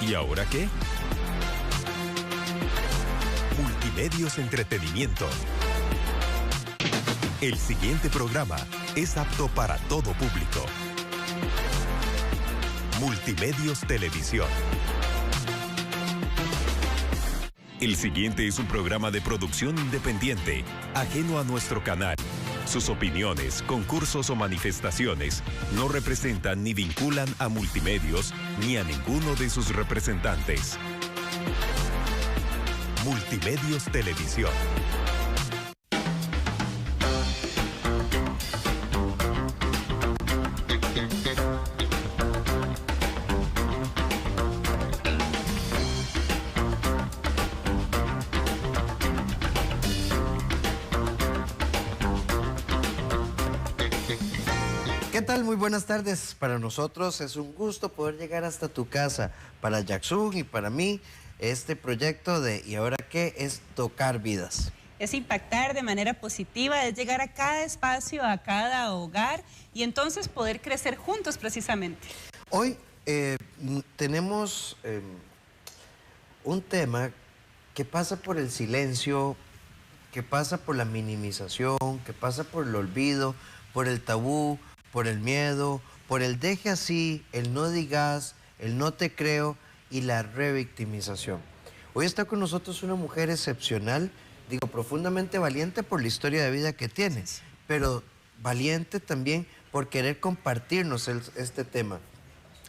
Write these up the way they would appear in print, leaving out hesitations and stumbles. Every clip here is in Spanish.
¿Y ahora qué? Multimedios Entretenimiento. El siguiente programa es apto para todo público. Multimedios Televisión. El siguiente es un programa de producción independiente, ajeno a nuestro canal. Sus opiniones, concursos o manifestaciones no representan ni vinculan a Multimedios ni a ninguno de sus representantes. Multimedios Televisión. ¿Qué tal? Muy buenas tardes. Para nosotros es un gusto poder llegar hasta tu casa. Para Jackson y para mí, este proyecto de ¿Y ahora qué? Es tocar vidas. Es impactar de manera positiva, es llegar a cada espacio, a cada hogar y entonces poder crecer juntos precisamente. Hoy tenemos un tema que pasa por el silencio, que pasa por la minimización, que pasa por el olvido, por el tabú, por el miedo, por el deje así, el no digas, el no te creo y la revictimización. Hoy está con nosotros una mujer excepcional, digo, profundamente valiente por la historia de vida que tiene, pero valiente también por querer compartirnos este tema.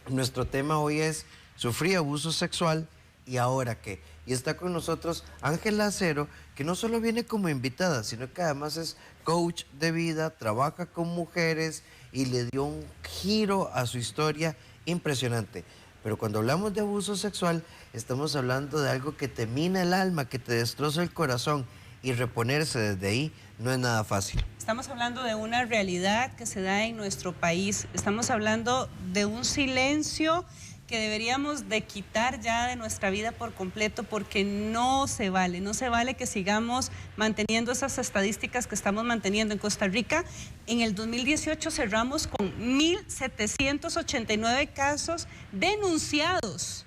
Nuestro tema hoy es sufrí abuso sexual y ahora qué. Y está con nosotros Ángela Acero, que no solo viene como invitada, sino que además es coach de vida, trabaja con mujeres y le dio un giro a su historia impresionante. Pero cuando hablamos de abuso sexual, estamos hablando de algo que te mina el alma, que te destroza el corazón, y reponerse desde ahí no es nada fácil. Estamos hablando de una realidad que se da en nuestro país. Estamos hablando de un silencio que deberíamos de quitar ya de nuestra vida por completo, porque no se vale que sigamos manteniendo esas estadísticas que estamos manteniendo en Costa Rica. En el 2018 cerramos con 1.789 casos denunciados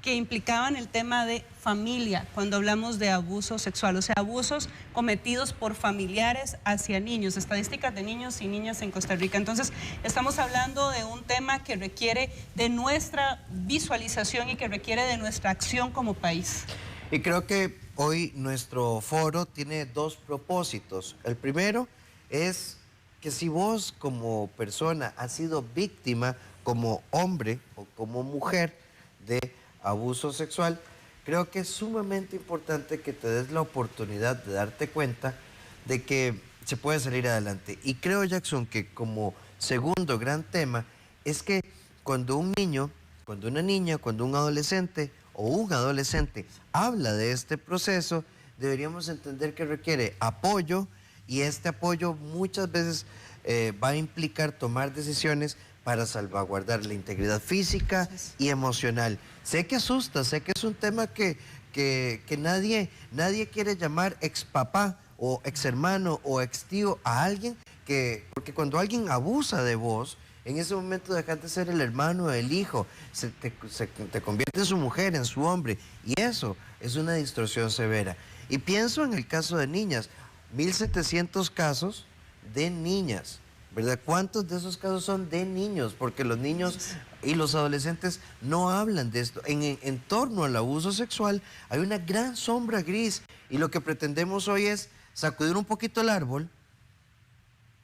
que implicaban el tema de familia, cuando hablamos de abuso sexual, o sea, abusos cometidos por familiares hacia niños, estadísticas de niños y niñas en Costa Rica. Entonces, estamos hablando de un tema que requiere de nuestra visualización y que requiere de nuestra acción como país. Y creo que hoy nuestro foro tiene dos propósitos. El primero es que si vos como persona has sido víctima, como hombre o como mujer de abuso sexual, creo que es sumamente importante que te des la oportunidad de darte cuenta de que se puede salir adelante. Y creo, Jackson, que como segundo gran tema es que cuando un niño, cuando una niña, cuando un adolescente o un adolescente habla de este proceso, deberíamos entender que requiere apoyo, y este apoyo muchas veces va a implicar tomar decisiones para salvaguardar la integridad física y emocional. Sé que asusta, sé que es un tema que nadie quiere llamar ex papá o ex hermano o ex tío a alguien, porque cuando alguien abusa de vos, en ese momento dejas de ser el hermano, el hijo, te convierte en su mujer, en su hombre, y eso es una distorsión severa. Y pienso en el caso de niñas, 1.700 casos de niñas, ¿verdad? ¿Cuántos de esos casos son de niños? Porque los niños y los adolescentes no hablan de esto. En torno al abuso sexual hay una gran sombra gris, y lo que pretendemos hoy es sacudir un poquito el árbol,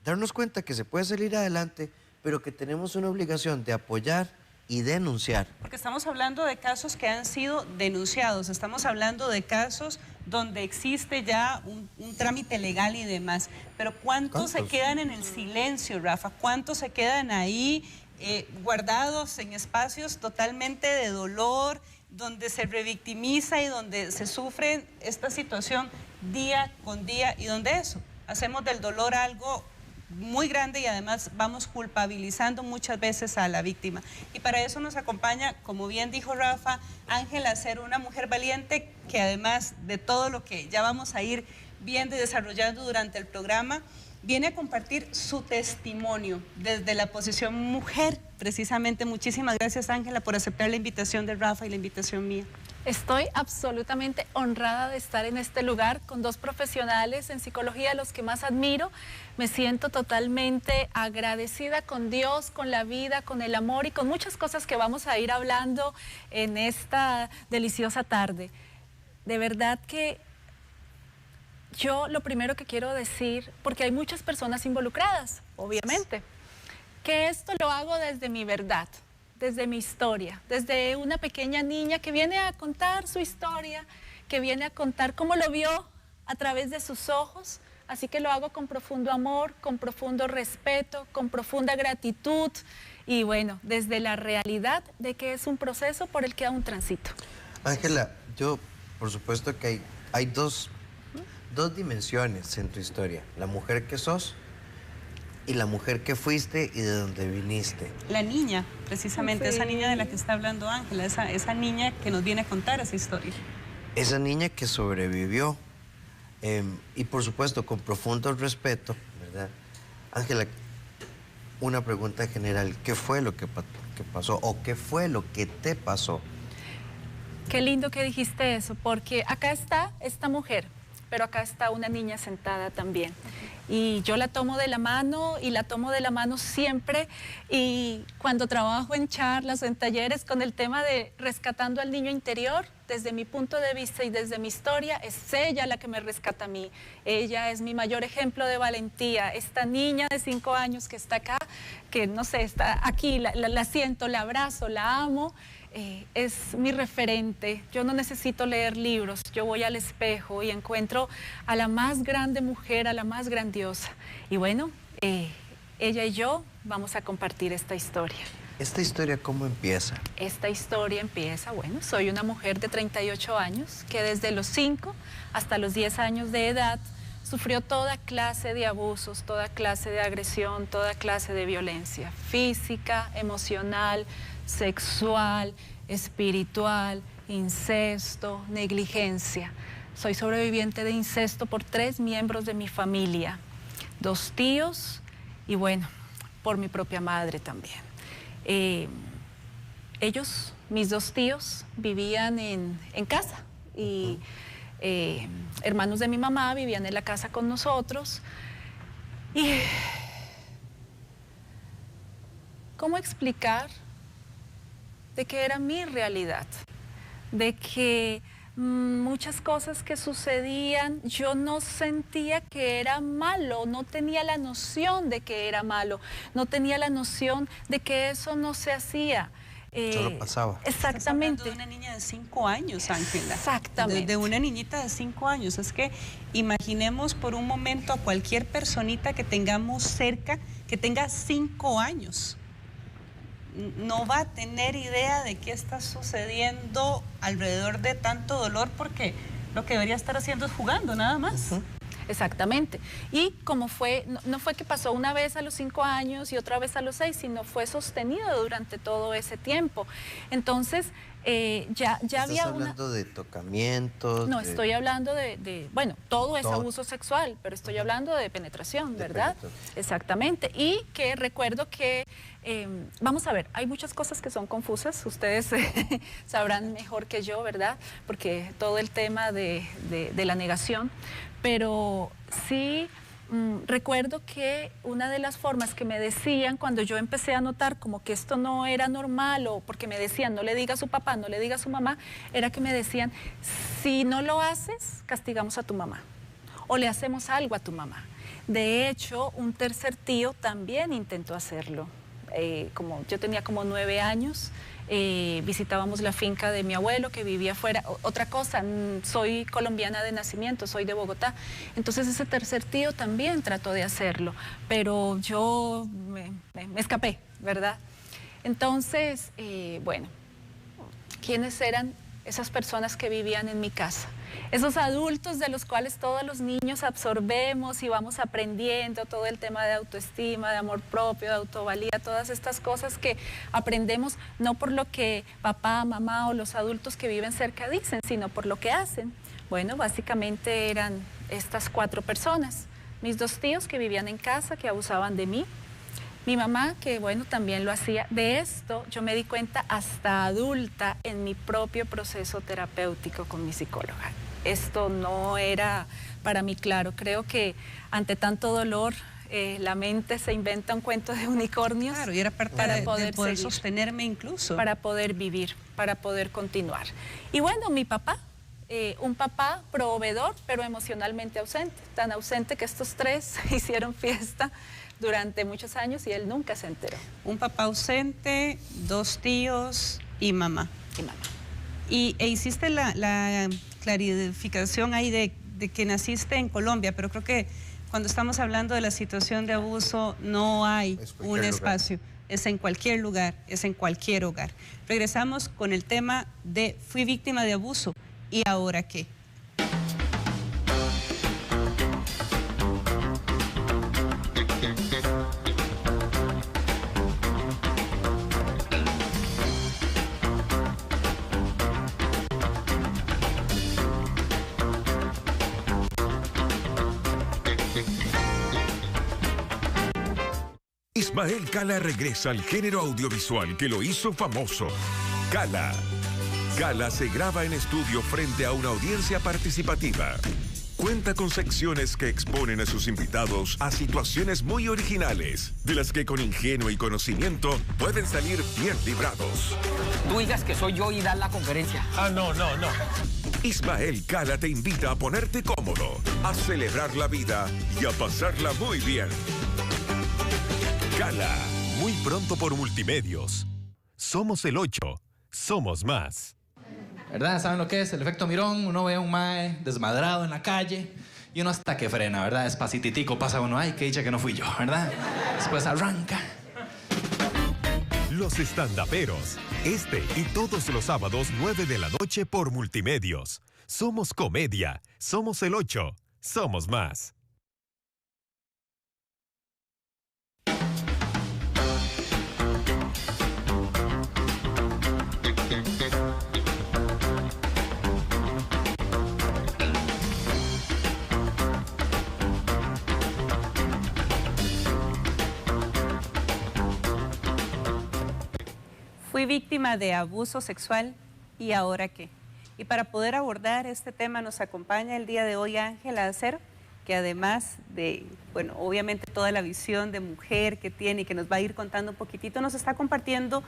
darnos cuenta que se puede salir adelante, pero que tenemos una obligación de apoyar y denunciar. Porque estamos hablando de casos que han sido denunciados, estamos hablando de casos donde existe ya un trámite legal y demás, pero ¿cuántos se quedan en el silencio, Rafa? ¿Cuántos se quedan ahí guardados en espacios totalmente de dolor, donde se revictimiza y donde se sufre esta situación día con día, y donde eso, hacemos del dolor algo muy grande y además vamos culpabilizando muchas veces a la víctima? Y para eso nos acompaña, como bien dijo Rafa, Ángela Acero, una mujer valiente que además de todo lo que ya vamos a ir viendo y desarrollando durante el programa, viene a compartir su testimonio desde la posición mujer precisamente. Muchísimas gracias, Ángela, por aceptar la invitación de Rafa y la invitación mía. Estoy absolutamente honrada de estar en este lugar con dos profesionales en psicología, a los que más admiro. Me siento totalmente agradecida con Dios, con la vida, con el amor y con muchas cosas que vamos a ir hablando en esta deliciosa tarde. De verdad que yo lo primero que quiero decir, porque hay muchas personas involucradas, obviamente, que esto lo hago desde mi verdad, desde mi historia, desde una pequeña niña que viene a contar su historia, que viene a contar cómo lo vio a través de sus ojos. Así que lo hago con profundo amor, con profundo respeto, con profunda gratitud y bueno, desde la realidad de que es un proceso por el que aún transito. Ángela, yo por supuesto que hay dos dimensiones en tu historia, la mujer que sos y la mujer que fuiste y de dónde viniste. La niña, precisamente, sí. Esa niña de la que está hablando Ángela, esa niña que nos viene a contar esa historia. Esa niña que sobrevivió y por supuesto con profundo respeto, ¿verdad? Ángela, una pregunta general, ¿qué fue lo que pasó o qué fue lo que te pasó? Qué lindo que dijiste eso, porque acá está esta mujer, pero acá está una niña sentada también. Y yo la tomo de la mano y la tomo de la mano siempre, y cuando trabajo en charlas o en talleres con el tema de rescatando al niño interior, desde mi punto de vista y desde mi historia, es ella la que me rescata a mí. Ella es mi mayor ejemplo de valentía. Esta niña de 5 años que está acá, que no sé, está aquí, la siento, la abrazo, la amo. Es mi referente. Yo no necesito leer libros, yo voy al espejo y encuentro a la más grande mujer, a la más grandiosa. Y bueno, ella y yo vamos a compartir esta historia. ¿Esta historia cómo empieza? Esta historia empieza, bueno, soy una mujer de 38 años que desde los 5 hasta los 10 años de edad sufrió toda clase de abusos, toda clase de agresión, toda clase de violencia física, emocional, sexual, espiritual, incesto, negligencia. Soy sobreviviente de incesto por 3 miembros de mi familia, 2 tíos y bueno, por mi propia madre también. Ellos, mis 2 tíos, vivían en casa y hermanos de mi mamá vivían en la casa con nosotros. Y ¿cómo explicar de que era mi realidad? De que muchas cosas que sucedían yo no sentía que era malo, no tenía la noción de que era malo, no tenía la noción de que eso no se hacía. Solo pasaba. Exactamente. Estás hablando de una niña de 5 años, Ángela. Exactamente. De una niñita de 5 años. Es que imaginemos por un momento a cualquier personita que tengamos cerca que tenga 5 años. No va a tener idea de qué está sucediendo alrededor de tanto dolor, porque lo que debería estar haciendo es jugando, nada más. Exactamente. Y como fue, no fue que pasó una vez a los 5 años y otra vez a los 6, sino fue sostenido durante todo ese tiempo. Entonces, ya había una... ¿Estás hablando de tocamientos? No, estoy hablando de bueno, todo es abuso sexual, pero estoy hablando de penetración, ¿verdad? Exactamente. Y que recuerdo que, vamos a ver, hay muchas cosas que son confusas, ustedes sabrán mejor que yo, ¿verdad? Porque todo el tema de la negación, pero sí... recuerdo que una de las formas que me decían cuando yo empecé a notar como que esto no era normal, o porque me decían no le diga a su papá, no le diga a su mamá, era que me decían, si no lo haces, castigamos a tu mamá o le hacemos algo a tu mamá. De hecho, un tercer tío también intentó hacerlo. Como yo tenía como 9 años, visitábamos la finca de mi abuelo que vivía afuera. Otra cosa, soy colombiana de nacimiento, soy de Bogotá, entonces ese tercer tío también trató de hacerlo, pero yo me escapé, ¿verdad? Entonces, bueno, ¿quiénes eran esas personas que vivían en mi casa? Esos adultos de los cuales todos los niños absorbemos y vamos aprendiendo todo el tema de autoestima, de amor propio, de autovalía, todas estas cosas que aprendemos no por lo que papá, mamá o los adultos que viven cerca dicen, sino por lo que hacen. Bueno, básicamente eran estas 4 personas. Mis 2 tíos que vivían en casa, que abusaban de mí. Mi mamá, que bueno, también lo hacía. De esto yo me di cuenta hasta adulta en mi propio proceso terapéutico con mi psicóloga. Esto no era para mí claro. Creo que ante tanto dolor, la mente se inventa un cuento de unicornios. Claro, y era parte de poder sostenerme incluso. Para poder vivir, para poder continuar. Y bueno, mi papá, un papá proveedor, pero emocionalmente ausente. Tan ausente que estos tres hicieron fiesta durante muchos años y él nunca se enteró. Un papá ausente, 2 tíos y mamá. E hiciste la clarificación ahí de que naciste en Colombia, pero creo que cuando estamos hablando de la situación de abuso no hay un espacio. Es en cualquier lugar, es en cualquier hogar. Regresamos con el tema de fui víctima de abuso, ¿y ahora qué? Ismael Cala regresa al género audiovisual que lo hizo famoso. Cala. Cala se graba en estudio frente a una audiencia participativa. Cuenta con secciones que exponen a sus invitados a situaciones muy originales, de las que con ingenio y conocimiento pueden salir bien librados. Tú digas que soy yo y das la conferencia. No. Ismael Cala te invita a ponerte cómodo, a celebrar la vida y a pasarla muy bien. Cala, muy pronto por Multimedios. Somos el 8, somos más. ¿Verdad? ¿Saben lo que es? El efecto Mirón. Uno ve a un mae desmadrado en la calle y uno hasta que frena, ¿verdad? Despacititico pasa uno, ay, qué dicha que no fui yo, ¿verdad? Después arranca. Los estandaperos. Este y todos los sábados 9 de la noche por Multimedios. Somos comedia. Somos el 8. Somos más. Fui víctima de abuso sexual, ¿y ahora qué? Y para poder abordar este tema nos acompaña el día de hoy Ángela Acero, que además de, bueno, obviamente toda la visión de mujer que tiene y que nos va a ir contando un poquitito, nos está compartiendo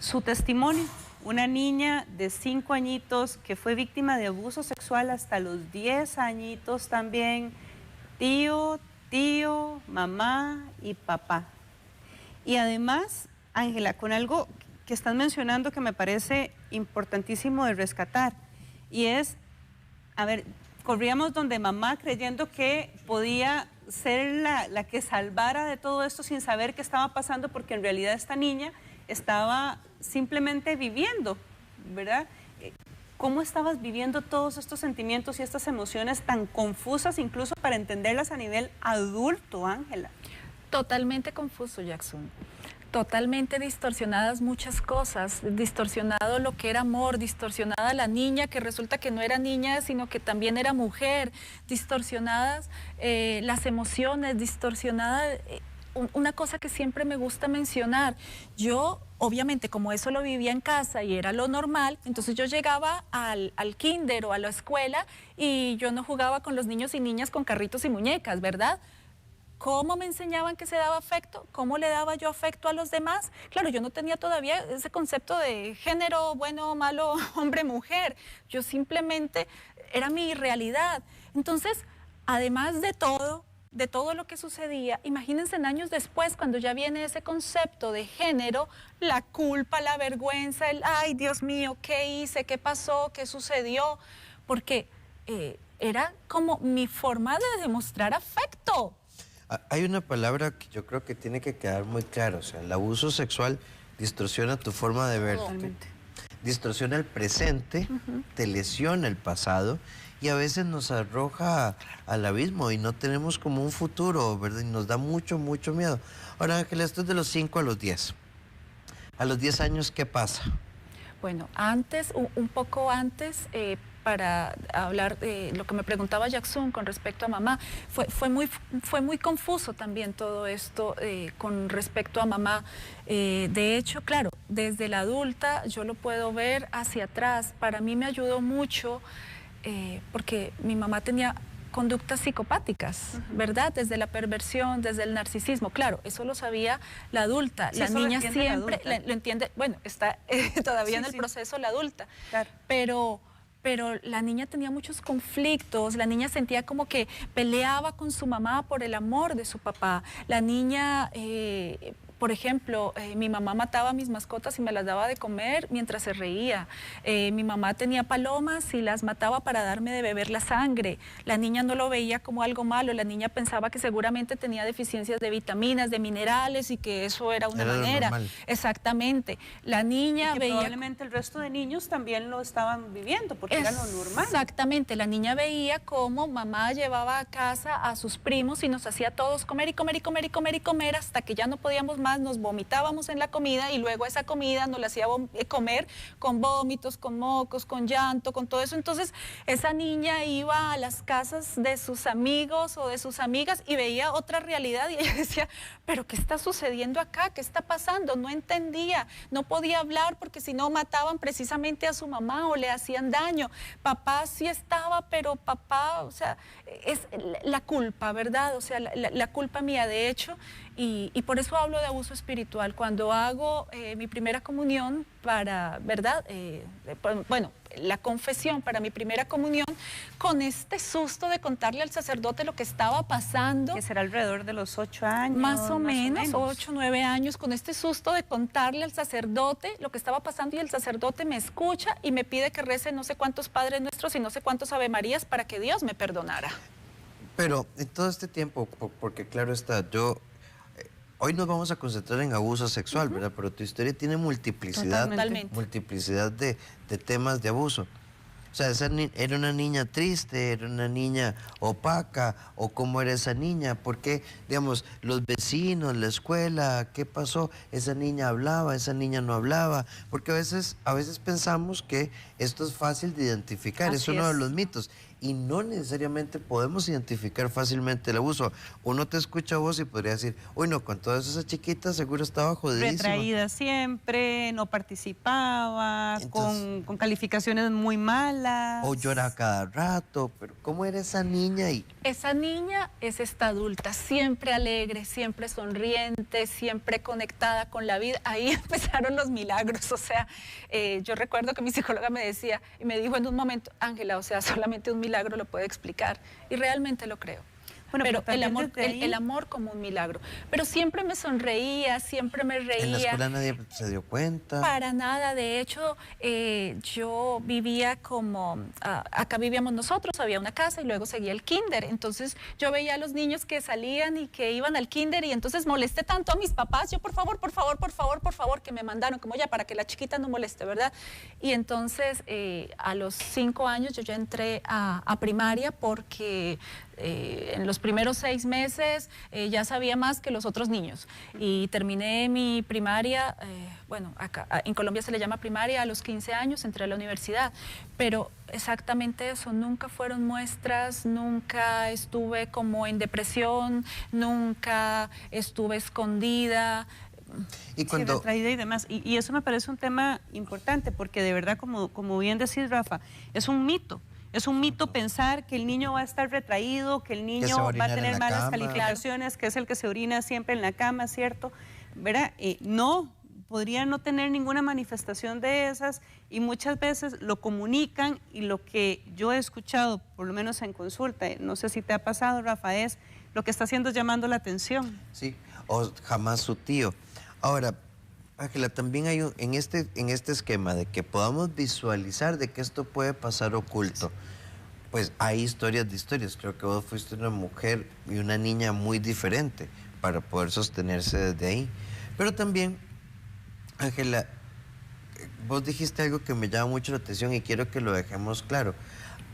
su testimonio. Una niña de 5 añitos que fue víctima de abuso sexual hasta los 10 añitos también. Tío, mamá y papá. Y además, Ángela, con algo que están mencionando que me parece importantísimo de rescatar, y es, a ver, corríamos donde mamá creyendo que podía ser la que salvara de todo esto sin saber qué estaba pasando, porque en realidad esta niña estaba simplemente viviendo, ¿verdad? ¿Cómo estabas viviendo todos estos sentimientos y estas emociones tan confusas incluso para entenderlas a nivel adulto, Ángela? Totalmente confuso, Jackson. Totalmente distorsionadas muchas cosas, distorsionado lo que era amor, distorsionada la niña que resulta que no era niña sino que también era mujer, distorsionadas las emociones, distorsionada una cosa que siempre me gusta mencionar. Yo obviamente como eso lo vivía en casa y era lo normal, entonces yo llegaba al kinder o a la escuela y yo no jugaba con los niños y niñas con carritos y muñecas, ¿verdad? ¿Cómo me enseñaban que se daba afecto? ¿Cómo le daba yo afecto a los demás? Claro, yo no tenía todavía ese concepto de género, bueno, malo, hombre, mujer. Yo simplemente, era mi realidad. Entonces, además de todo lo que sucedía, imagínense en años después, cuando ya viene ese concepto de género, la culpa, la vergüenza, el, ay, Dios mío, ¿qué hice? ¿Qué pasó? ¿Qué sucedió? Porque era como mi forma de demostrar afecto. Hay una palabra que yo creo que tiene que quedar muy clara, o sea, el abuso sexual distorsiona tu forma de verte, distorsiona el presente, te lesiona el pasado y a veces nos arroja al abismo y no tenemos como un futuro, ¿verdad? Y nos da mucho miedo. Ahora, Ángela, esto es de los 5 a los 10. A los 10 años, ¿qué pasa? Bueno, antes, un poco antes, para hablar de lo que me preguntaba Jackson con respecto a mamá, fue muy confuso también todo esto con respecto a mamá. De hecho, claro, desde la adulta yo lo puedo ver hacia atrás. Para mí me ayudó mucho porque mi mamá tenía conductas psicopáticas, ¿verdad? Desde la perversión, desde el narcisismo. Claro, eso lo sabía la adulta. Sí, la niña siempre lo entiende, bueno, está todavía en el proceso la adulta. Claro. Pero la niña tenía muchos conflictos, la niña sentía como que peleaba con su mamá por el amor de su papá. La niña, por ejemplo, mi mamá mataba a mis mascotas y me las daba de comer mientras se reía. Mi mamá tenía palomas y las mataba para darme de beber la sangre. La niña no lo veía como algo malo, la niña pensaba que seguramente tenía deficiencias de vitaminas, de minerales y que eso era una manera. Normal. Exactamente. La niña y que veía... probablemente el resto de niños también lo estaban viviendo, porque era lo normal. Exactamente, la niña veía cómo mamá llevaba a casa a sus primos y nos hacía todos comer y comer y comer y comer y comer hasta que ya no podíamos más, nos vomitábamos en la comida y luego esa comida nos la hacía comer con vómitos, con mocos, con llanto, con todo eso. Entonces esa niña iba a las casas de sus amigos o de sus amigas y veía otra realidad y ella decía, pero ¿qué está sucediendo acá? ¿Qué está pasando? No entendía, no podía hablar porque si no mataban precisamente a su mamá o le hacían daño. Papá sí estaba, pero papá, o sea, es la culpa, ¿verdad? O sea, la culpa mía, de hecho, y por eso hablo de abuso espiritual. Cuando hago mi primera comunión para, ¿verdad? Bueno, la confesión para mi primera comunión, con este susto de contarle al sacerdote lo que estaba pasando. Que será alrededor de los 8 años. Más o menos, 8, 9 años, con este susto de contarle al sacerdote lo que estaba pasando y el sacerdote me escucha y me pide que rece no sé cuántos Padres Nuestros y no sé cuántos Ave Marías para que Dios me perdonara. Pero en todo este tiempo, porque claro está, hoy nos vamos a concentrar en abuso sexual, ¿verdad? Pero tu historia tiene multiplicidad de temas de abuso. O sea, ¿era una niña triste, era una niña opaca, o cómo era esa niña? ¿Por qué, digamos, los vecinos, la escuela, qué pasó? ¿Esa niña hablaba, esa niña no hablaba? Porque a veces pensamos que esto es fácil de identificar, es uno de los mitos. Y no necesariamente podemos identificar fácilmente el abuso. Uno te escucha a vos y podría decir, uy, no, con todas esas chiquitas seguro estaba jodidísima. Retraída siempre, no participaba, entonces, con calificaciones muy malas. O llora cada rato, pero ¿cómo era esa niña? Esa niña es esta adulta, siempre alegre, siempre sonriente, siempre conectada con la vida. Ahí empezaron los milagros, o sea, yo recuerdo que mi psicóloga me decía, y me dijo en un momento, Ángela, o sea, solamente un milagro lo puede explicar, y realmente lo creo. Bueno, pero el amor como un milagro. Pero siempre me sonreía, siempre me reía. ¿En la escuela nadie se dio cuenta? Para nada. De hecho, yo vivía como... acá vivíamos nosotros, había una casa y luego seguía el kinder. Entonces, yo veía a los niños que salían y que iban al kinder y entonces molesté tanto a mis papás. Yo, por favor, que me mandaron, como ya, para que la chiquita no moleste, ¿verdad? Y entonces, a los 5 años yo ya entré a primaria porque... en los primeros 6 meses ya sabía más que los otros niños y terminé mi primaria, bueno, acá en Colombia se le llama primaria, a los 15 años entré a la universidad, pero exactamente eso, nunca fueron muestras, nunca estuve como en depresión, nunca estuve escondida. Y cuando... Sí, retraída y demás. Y eso me parece un tema importante porque de verdad, como bien decís, Rafa, es un mito. Es un mito pensar que el niño va a estar retraído, que el niño va a tener malas calificaciones, que es el que se orina siempre en la cama, ¿cierto? ¿Verdad? No, podría no tener ninguna manifestación de esas y muchas veces lo comunican y lo que yo he escuchado, por lo menos en consulta, no sé si te ha pasado, Rafa, es lo que está haciendo es llamando la atención. Sí, o jamás su tío. Ahora, Ángela, también hay en este esquema de que podamos visualizar de que esto puede pasar oculto, pues hay historias de historias. Creo que vos fuiste una mujer y una niña muy diferente para poder sostenerse desde ahí. Pero también, Ángela, vos dijiste algo que me llama mucho la atención y quiero que lo dejemos claro.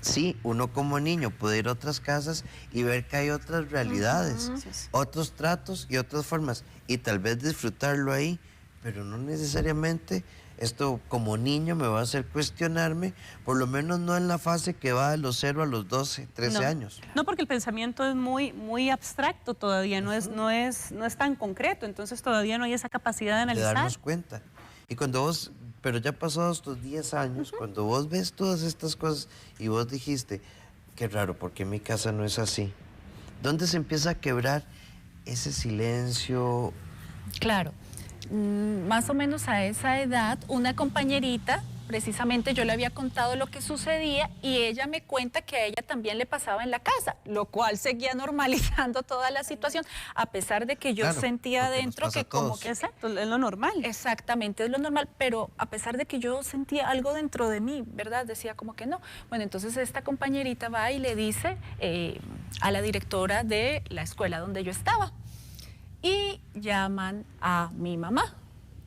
Sí, uno como niño puede ir a otras casas y ver que hay otras realidades, otros tratos y otras formas, y tal vez disfrutarlo ahí, pero no necesariamente esto como niño me va a hacer cuestionarme, por lo menos no en la fase que va de los 0 a los 12, 13 años. No, porque el pensamiento es muy abstracto todavía, no es tan concreto, entonces todavía no hay esa capacidad de analizar. De darnos cuenta. Y cuando vos, pero ya pasados estos 10 años, cuando vos ves todas estas cosas y vos dijiste, qué raro, porque en mi casa no es así. ¿Dónde se empieza a quebrar ese silencio? Claro, más o menos a esa edad, una compañerita, precisamente yo le había contado lo que sucedía y ella me cuenta que a ella también le pasaba en la casa, lo cual seguía normalizando toda la situación, a pesar de que yo sentía dentro que como que... Exacto, es lo normal. Exactamente, es lo normal, pero a pesar de que yo sentía algo dentro de mí, ¿verdad? Decía como que no. Bueno, entonces esta compañerita va y le dice a la directora de la escuela donde yo estaba y llaman a mi mamá.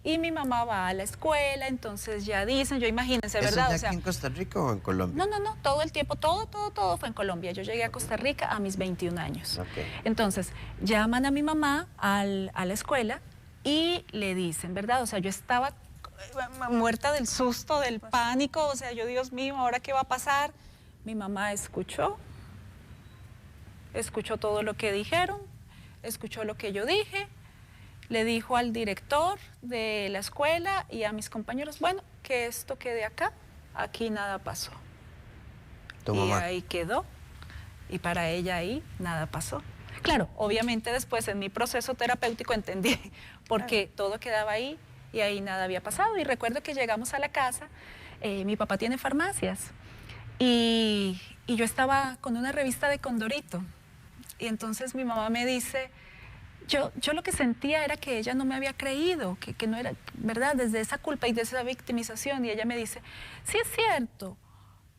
Y mi mamá va a la escuela, entonces ya dicen, yo imagínense, ¿verdad? ¿Eso ya aquí en Costa Rica o en Colombia? No, todo el tiempo, todo fue en Colombia. Yo llegué a Costa Rica a mis 21 años. Okay. Entonces, llaman a mi mamá a la escuela y le dicen, ¿verdad? O sea, yo estaba muerta del susto, del pánico, o sea, yo, Dios mío, ¿ahora qué va a pasar? Mi mamá escuchó todo lo que dijeron, escuchó lo que yo dije, le dijo al director de la escuela y a mis compañeros, bueno, que esto quede acá, aquí nada pasó. Ahí quedó, y para ella ahí nada pasó. Claro, obviamente después en mi proceso terapéutico entendí porque todo quedaba ahí y ahí nada había pasado. Y recuerdo que llegamos a la casa, mi papá tiene farmacias, y yo estaba con una revista de Condorito, y entonces mi mamá me dice... Yo lo que sentía era que ella no me había creído, que no era, ¿verdad? Desde esa culpa y de esa victimización. Y ella me dice, sí es cierto,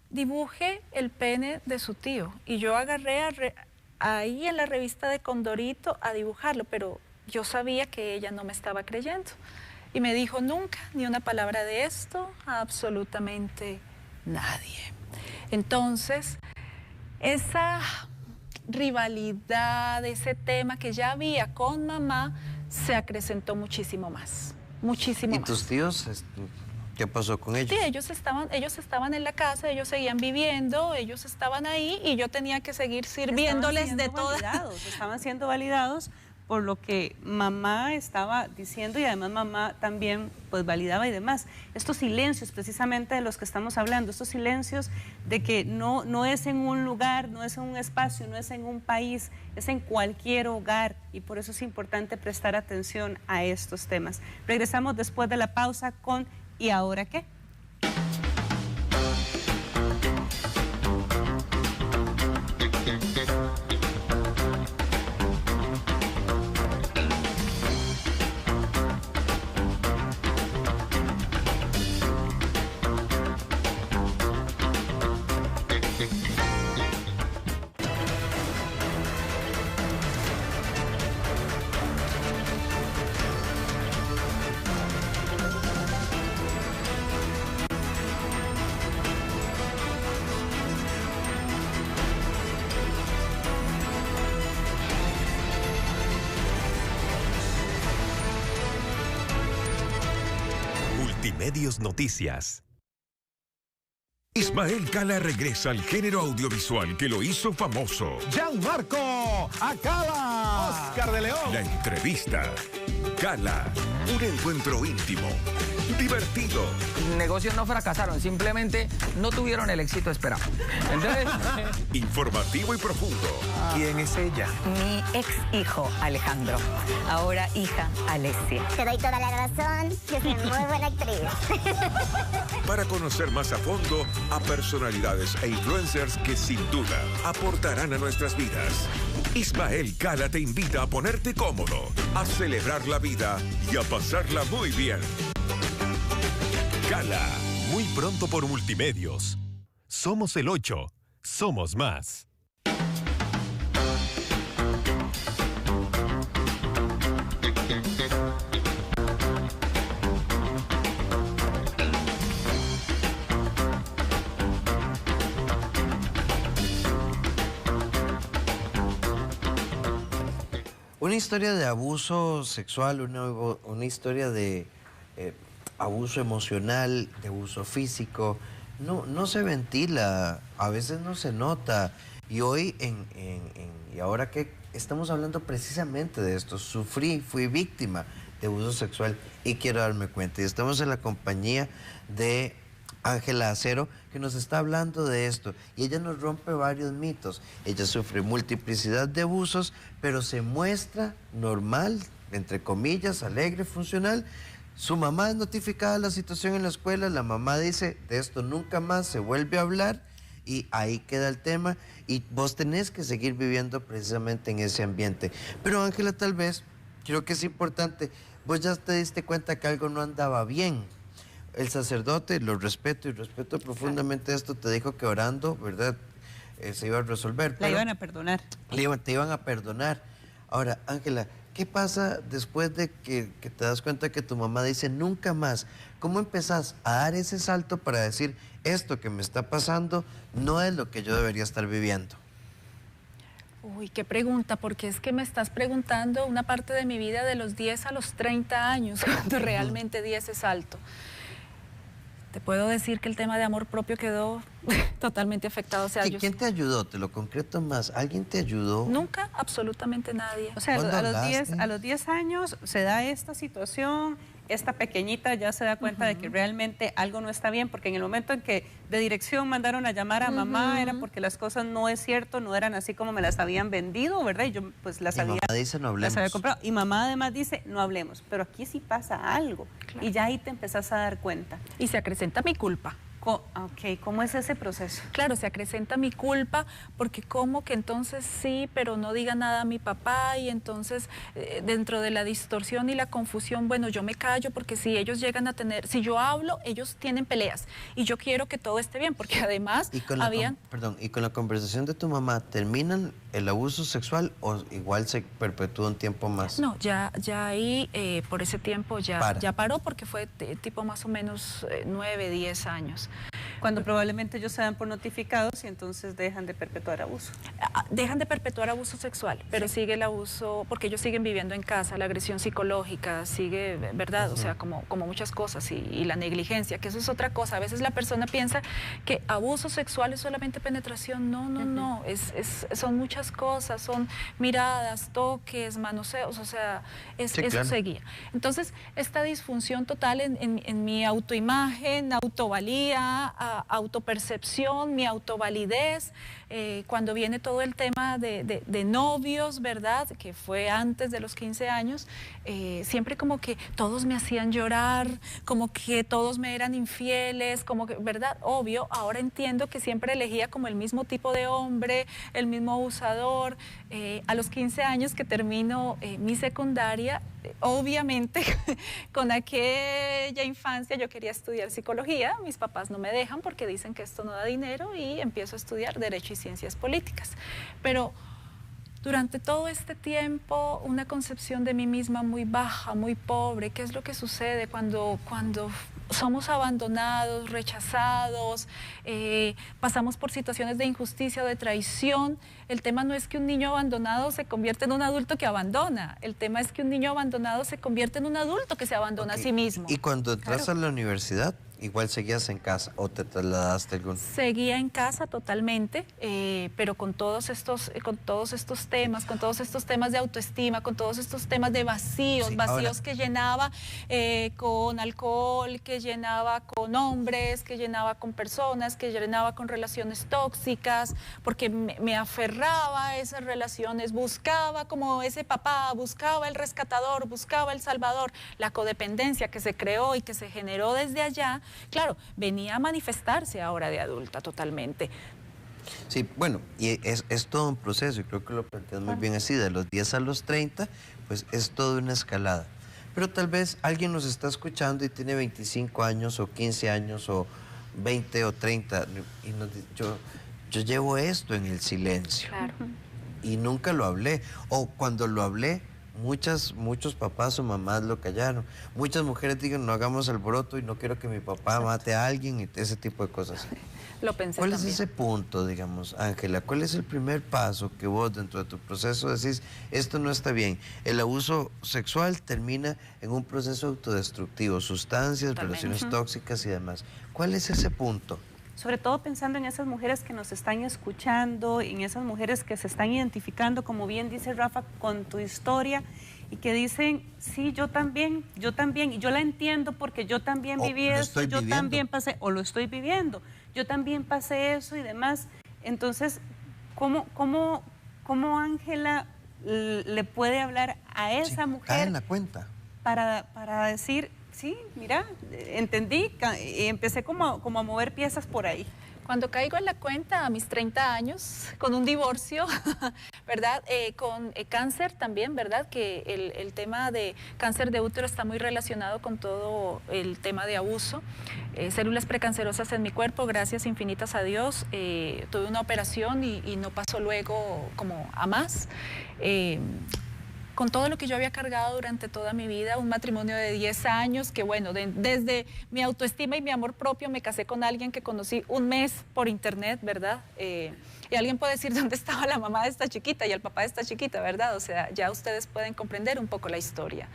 dibuje el pene de su tío. Y yo agarré ahí en la revista de Condorito a dibujarlo, pero yo sabía que ella no me estaba creyendo. Y me dijo, nunca, ni una palabra de esto, absolutamente nadie. Entonces, esa... rivalidad, ese tema que ya había con mamá, se acrecentó muchísimo más, muchísimo más. ¿Y tus tíos? ¿Qué pasó con ellos? Sí, ellos estaban en la casa, ellos seguían viviendo, ellos estaban ahí y yo tenía que seguir sirviéndoles de todas. Estaban siendo validados por lo que mamá estaba diciendo y además mamá también pues validaba y demás. Estos silencios precisamente de los que estamos hablando, estos silencios de que no es en un lugar, no es en un espacio, no es en un país, es en cualquier hogar y por eso es importante prestar atención a estos temas. Regresamos después de la pausa con ¿y ahora qué? Multimedios Noticias. Ismael Cala regresa al género audiovisual que lo hizo famoso. Gianmarco Acala. Oscar de León. La entrevista. Cala. Un encuentro íntimo, divertido. Negocios no fracasaron, simplemente no tuvieron el éxito esperado. Entonces... informativo y profundo. ¿Quién es ella? Mi ex hijo Alejandro, ahora hija Alessia. Te doy toda la razón, yo soy muy buena actriz. Para conocer más a fondo a personalidades e influencers que sin duda aportarán a nuestras vidas. Ismael Cala te invita a ponerte cómodo, a celebrar la vida y a pasarla muy bien. Cala, muy pronto por Multimedios. Somos el 8, somos más. Una historia de abuso sexual, una historia de abuso emocional, de abuso físico, no se ventila, a veces no se nota. Y hoy, y ahora que estamos hablando precisamente de esto, fui víctima de abuso sexual y quiero darme cuenta. Y estamos en la compañía de Ángela Acero, que nos está hablando de esto. Y ella nos rompe varios mitos. Ella sufre multiplicidad de abusos, pero se muestra normal, entre comillas, alegre, funcional. Su mamá es notificada de la situación en la escuela, la mamá dice, de esto nunca más se vuelve a hablar, y ahí queda el tema, y vos tenés que seguir viviendo precisamente en ese ambiente. Pero Ángela, tal vez, creo que es importante, vos ya te diste cuenta que algo no andaba bien. El sacerdote, lo respeto y respeto profundamente esto, te dijo que orando, ¿verdad? Se iba a resolver. La iban a perdonar. Te iban a perdonar. Ahora, Ángela, ¿qué pasa después de que te das cuenta que tu mamá dice nunca más? ¿Cómo empezás a dar ese salto para decir, esto que me está pasando no es lo que yo debería estar viviendo? Uy, qué pregunta, porque es que me estás preguntando una parte de mi vida de los 10 a los 30 años, cuando realmente di ese salto. Te puedo decir que el tema de amor propio quedó totalmente afectado. O sea, ¿Quién te ayudó? Te lo concreto más. ¿Alguien te ayudó? Nunca, absolutamente nadie. O sea, a los 10 años se da esta situación, esta pequeñita ya se da cuenta de que realmente algo no está bien, porque en el momento en que de dirección mandaron a llamar a mamá era porque las cosas no es cierto, no eran así como me las habían vendido, ¿verdad? Y yo pues las había, mamá dice no hablemos. Las había comprado. Y mamá además dice no hablemos, pero aquí sí pasa algo. Claro. Y ya ahí te empezás a dar cuenta. Y se acrecenta mi culpa. Ok, ¿cómo es ese proceso? Claro, se acrecenta mi culpa porque como que entonces sí, pero no diga nada a mi papá, y entonces dentro de la distorsión y la confusión, bueno, yo me callo porque si ellos llegan a tener, si yo hablo, ellos tienen peleas y yo quiero que todo esté bien, porque además ¿y con la conversación de tu mamá terminan el abuso sexual o igual se perpetúa un tiempo más? No, ya ahí por ese tiempo ya paró, porque fue tipo más o menos 9, 10 años. Cuando probablemente ellos se dan por notificados y entonces dejan de perpetuar abuso. Dejan de perpetuar abuso sexual, pero sigue el abuso, porque ellos siguen viviendo en casa, la agresión psicológica sigue, ¿verdad? O sea, como muchas cosas, y la negligencia, que eso es otra cosa. A veces la persona piensa que abuso sexual es solamente penetración. No, son muchas cosas, son miradas, toques, manoseos, o sea, eso seguía. Entonces, esta disfunción total en mi autoimagen, autovalía, autopercepción, mi autovalidez, cuando viene todo el tema de novios, ¿verdad? Que fue antes de los 15 años, siempre como que todos me hacían llorar, como que todos me eran infieles, como que, ¿verdad? Obvio, ahora entiendo que siempre elegía como el mismo tipo de hombre, el mismo abusador. A los 15 años que termino mi secundaria, obviamente con aquella infancia yo quería estudiar psicología, mis papás no me dejan porque dicen que esto no da dinero, y empiezo a estudiar Derecho y Ciencias Políticas. Pero durante todo este tiempo, una concepción de mí misma muy baja, muy pobre. ¿Qué es lo que sucede cuando somos abandonados, rechazados, pasamos por situaciones de injusticia o de traición? El tema no es que un niño abandonado se convierte en un adulto que abandona. El tema es que un niño abandonado se convierte en un adulto que se abandona a sí mismo. ¿Y cuando entras a la universidad, igual seguías en casa o te trasladaste a algún...? Seguía en casa totalmente, pero con todos estos temas, con todos estos temas de autoestima, con todos estos temas de vacíos, que llenaba con alcohol, que llenaba con hombres, que llenaba con personas, que llenaba con relaciones tóxicas, porque me aferraba a esas relaciones, buscaba como ese papá, buscaba el rescatador, buscaba el salvador. La codependencia que se creó y que se generó desde allá, claro, venía a manifestarse ahora de adulta totalmente. Sí, bueno, y es todo un proceso, y creo que lo planteas muy bien así, de los 10 a los 30, pues es toda una escalada. Pero tal vez alguien nos está escuchando y tiene 25 años o 15 años o 20 o 30, y yo llevo esto en el silencio. Claro. Y nunca lo hablé, o cuando lo hablé, muchos papás o mamás lo callaron. Muchas mujeres digan, no hagamos alboroto y no quiero que mi papá mate a alguien y ese tipo de cosas. Lo pensé ¿Cuál también. es ese punto, digamos, Ángela? ¿Cuál es el primer paso que vos dentro de tu proceso decís, esto no está bien? El abuso sexual termina en un proceso autodestructivo, sustancias, relaciones tóxicas y demás. ¿Cuál es ese punto? Sobre todo pensando en esas mujeres que nos están escuchando, en esas mujeres que se están identificando, como bien dice Rafa, con tu historia y que dicen, sí, yo también, y yo la entiendo porque yo también viví eso, yo también pasé, o lo estoy viviendo, yo también pasé eso y demás. Entonces, ¿cómo Ángela le puede hablar a esa mujer en la cuenta para decir, sí, mira, entendí, y empecé como a mover piezas por ahí? Cuando caigo en la cuenta a mis 30 años, con un divorcio, ¿verdad? Con cáncer también, ¿verdad? Que el tema de cáncer de útero está muy relacionado con todo el tema de abuso. Células precancerosas en mi cuerpo, gracias infinitas a Dios. Tuve una operación y no pasó luego como a más. Con todo lo que yo había cargado durante toda mi vida, un matrimonio de 10 años, que bueno, desde mi autoestima y mi amor propio me casé con alguien que conocí un mes por internet, ¿verdad? Y alguien puede decir dónde estaba la mamá de esta chiquita y el papá de esta chiquita, ¿verdad? O sea, ya ustedes pueden comprender un poco la historia.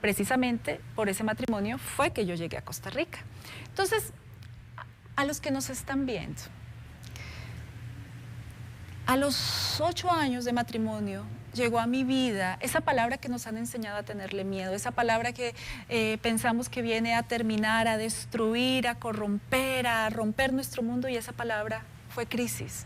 Precisamente por ese matrimonio fue que yo llegué a Costa Rica. Entonces, a los que nos están viendo, a los 8 años de matrimonio, llegó a mi vida esa palabra que nos han enseñado a tenerle miedo, esa palabra que pensamos que viene a terminar, a destruir, a corromper, a romper nuestro mundo, y esa palabra fue crisis.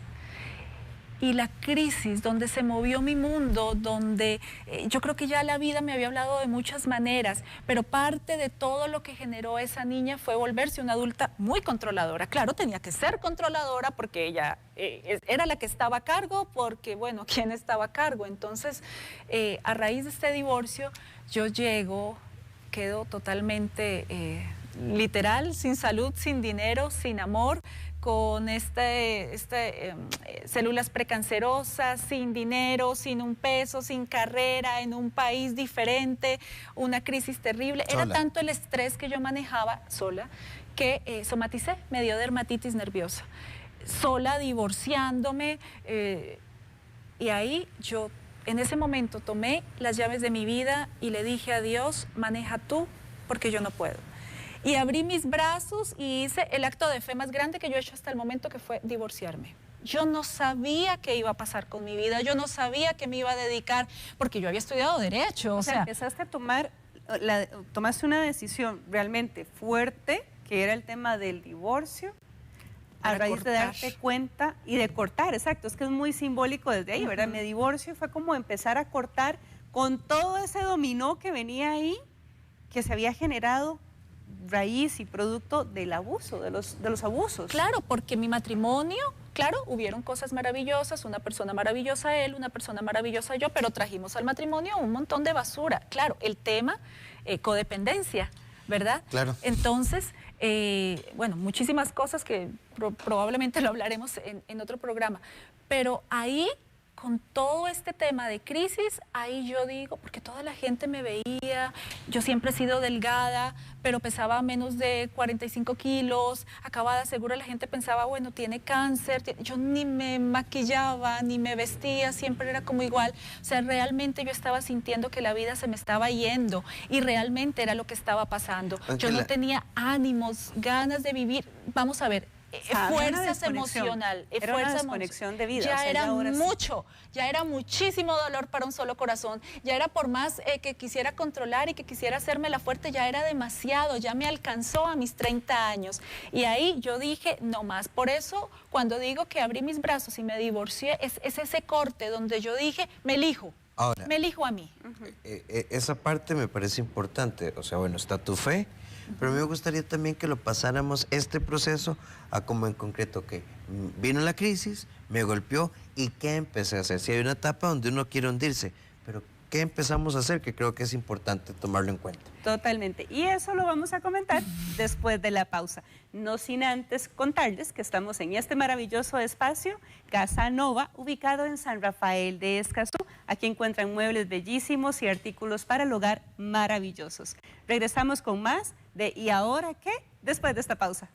Y la crisis donde se movió mi mundo, donde yo creo que ya la vida me había hablado de muchas maneras, pero parte de todo lo que generó esa niña fue volverse una adulta muy controladora. Claro, tenía que ser controladora porque ella era la que estaba a cargo, porque bueno, ¿quién estaba a cargo? Entonces, a raíz de este divorcio, yo quedo totalmente literal, sin salud, sin dinero, sin amor, con células precancerosas, sin dinero, sin un peso, sin carrera, en un país diferente, una crisis terrible. Sola. Era tanto el estrés que yo manejaba sola que somaticé, me dio dermatitis nerviosa. Sola, divorciándome, y ahí yo en ese momento tomé las llaves de mi vida y le dije a Dios, maneja tú, porque yo no puedo. Y abrí mis brazos y hice el acto de fe más grande que yo he hecho hasta el momento, que fue divorciarme. Yo no sabía qué iba a pasar con mi vida, yo no sabía qué me iba a dedicar, porque yo había estudiado Derecho. O sea, empezaste a tomaste una decisión realmente fuerte, que era el tema del divorcio, a raíz de darte cuenta y de cortar, exacto, es que es muy simbólico desde ahí, ¿verdad? Me divorcio, fue como empezar a cortar con todo ese dominó que venía ahí, que se había generado raíz y producto del abuso, de los abusos. Claro, porque mi matrimonio, claro, hubieron cosas maravillosas, una persona maravillosa él, una persona maravillosa yo, pero trajimos al matrimonio un montón de basura. Claro, el tema, codependencia, ¿verdad? Claro. Entonces, bueno, muchísimas cosas que probablemente lo hablaremos en otro programa, pero ahí, con todo este tema de crisis, ahí yo digo, porque toda la gente me veía, yo siempre he sido delgada, pero pesaba menos de 45 kilos, acabada, seguro la gente pensaba, bueno, tiene cáncer, yo ni me maquillaba, ni me vestía, siempre era como igual. O sea, realmente yo estaba sintiendo que la vida se me estaba yendo y realmente era lo que estaba pasando. Yo no tenía ánimos, ganas de vivir. Vamos a ver, fuerzas emocional, era una desconexión de vida. Ya era mucho, ya era muchísimo dolor para un solo corazón, ya era por más que quisiera controlar y que quisiera hacerme la fuerte, ya era demasiado, ya me alcanzó a mis 30 años. Y ahí yo dije, no más. Por eso, cuando digo que abrí mis brazos y me divorcié, es ese corte donde yo dije, me elijo. Ahora, me elijo a mí. Esa parte me parece importante, o sea, bueno, está tu fe, pero me gustaría también que lo pasáramos este proceso a como en concreto que vino la crisis, me golpeó y ¿qué empecé a hacer? Si hay una etapa donde uno quiere hundirse, pero ¿qué empezamos a hacer? Que creo que es importante tomarlo en cuenta. Totalmente. Y eso lo vamos a comentar después de la pausa. No sin antes contarles que estamos en este maravilloso espacio, Casa Nova, ubicado en San Rafael de Escazú. Aquí encuentran muebles bellísimos y artículos para el hogar maravillosos. Regresamos con más de ¿Y ahora qué? Después de esta pausa.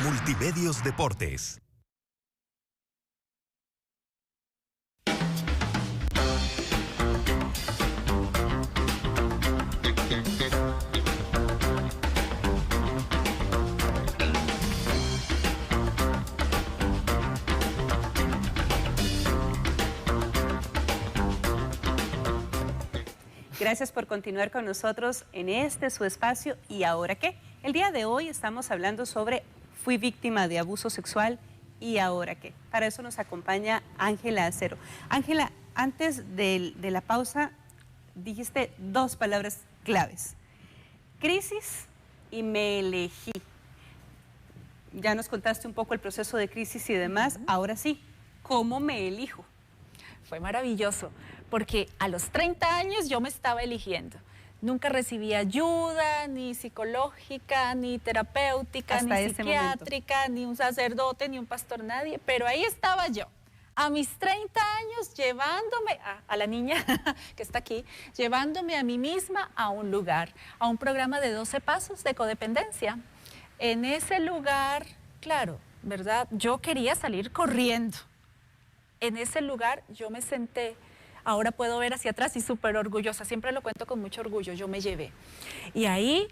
Multimedios Deportes. Gracias por continuar con nosotros en este su espacio ¿Y ahora qué? El día de hoy estamos hablando sobre fui víctima de abuso sexual ¿y ahora qué? Para eso nos acompaña Ángela Acero. Ángela, antes de la pausa dijiste dos palabras claves. Crisis y me elegí. Ya nos contaste un poco el proceso de crisis y demás. Ahora sí, ¿cómo me elijo? Fue maravilloso, porque a los 30 años yo me estaba eligiendo. Nunca recibí ayuda, ni psicológica, ni terapéutica, hasta ni psiquiátrica, ni un sacerdote, ni un pastor, nadie. Pero ahí estaba yo, a mis 30 años, llevándome a la niña que está aquí, llevándome a mí misma a un lugar, a un programa de 12 pasos de codependencia. En ese lugar, claro, ¿verdad? Yo quería salir corriendo. En ese lugar yo me senté. Ahora puedo ver hacia atrás y súper orgullosa, siempre lo cuento con mucho orgullo, yo me llevé. Y ahí,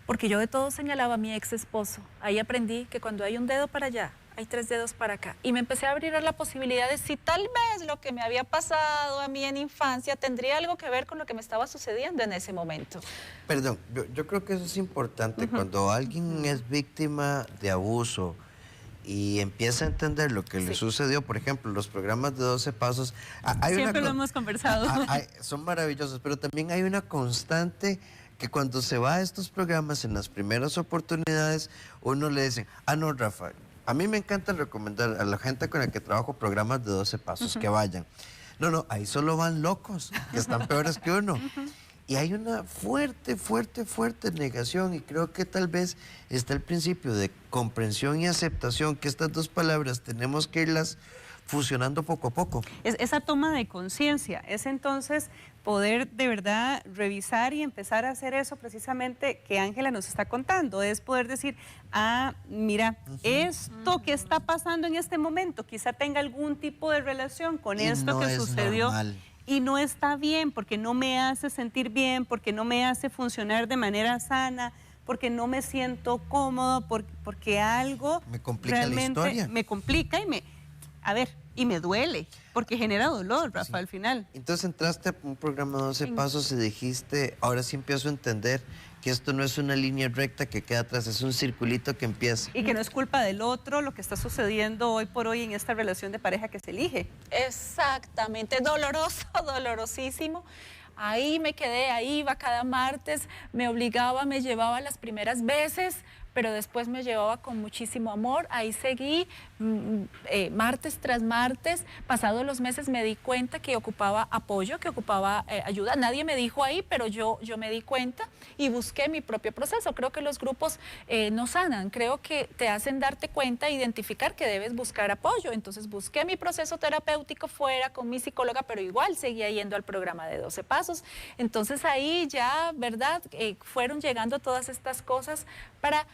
porque yo de todo señalaba a mi ex esposo, ahí aprendí que cuando hay un dedo para allá, hay 3 dedos para acá. Y me empecé a abrir a la posibilidad de si tal vez lo que me había pasado a mí en infancia tendría algo que ver con lo que me estaba sucediendo en ese momento. Perdón, yo creo que eso es importante. Cuando alguien es víctima de abuso y empieza a entender lo que le sucedió, por ejemplo, los programas de 12 pasos. Siempre lo hemos conversado. Son maravillosos, pero también hay una constante que cuando se va a estos programas en las primeras oportunidades, uno le dice, no, Rafa, a mí me encanta recomendar a la gente con la que trabajo programas de 12 pasos, que vayan. No, ahí solo van locos, que están peores que uno. Y hay una fuerte negación, y creo que tal vez está el principio de comprensión y aceptación, que estas dos palabras tenemos que irlas fusionando poco a poco. Esa toma de conciencia, es entonces poder de verdad revisar y empezar a hacer eso precisamente que Ángela nos está contando, es poder decir, mira, esto que está pasando en este momento quizá tenga algún tipo de relación con esto que sucedió. Normal. Y no está bien, porque no me hace sentir bien, porque no me hace funcionar de manera sana, porque no me siento cómodo, porque algo me complica realmente la historia. Me complica y me duele, porque genera dolor, Rafa, al final. Entonces entraste a un programa de 12 pasos y dijiste, ahora sí empiezo a entender que esto no es una línea recta que queda atrás, es un circulito que empieza. Y que no es culpa del otro lo que está sucediendo hoy por hoy en esta relación de pareja que se elige. Exactamente, doloroso, dolorosísimo. Ahí me quedé, ahí iba cada martes, me obligaba, me llevaba las primeras veces, pero después me llevaba con muchísimo amor. Ahí seguí martes tras martes. Pasados los meses me di cuenta que ocupaba apoyo, que ocupaba ayuda. Nadie me dijo ahí, pero yo me di cuenta y busqué mi propio proceso. Creo que los grupos no sanan, creo que te hacen darte cuenta, identificar que debes buscar apoyo. Entonces busqué mi proceso terapéutico fuera con mi psicóloga, pero igual seguía yendo al programa de 12 pasos. Entonces ahí ya, ¿verdad? Fueron llegando todas estas cosas para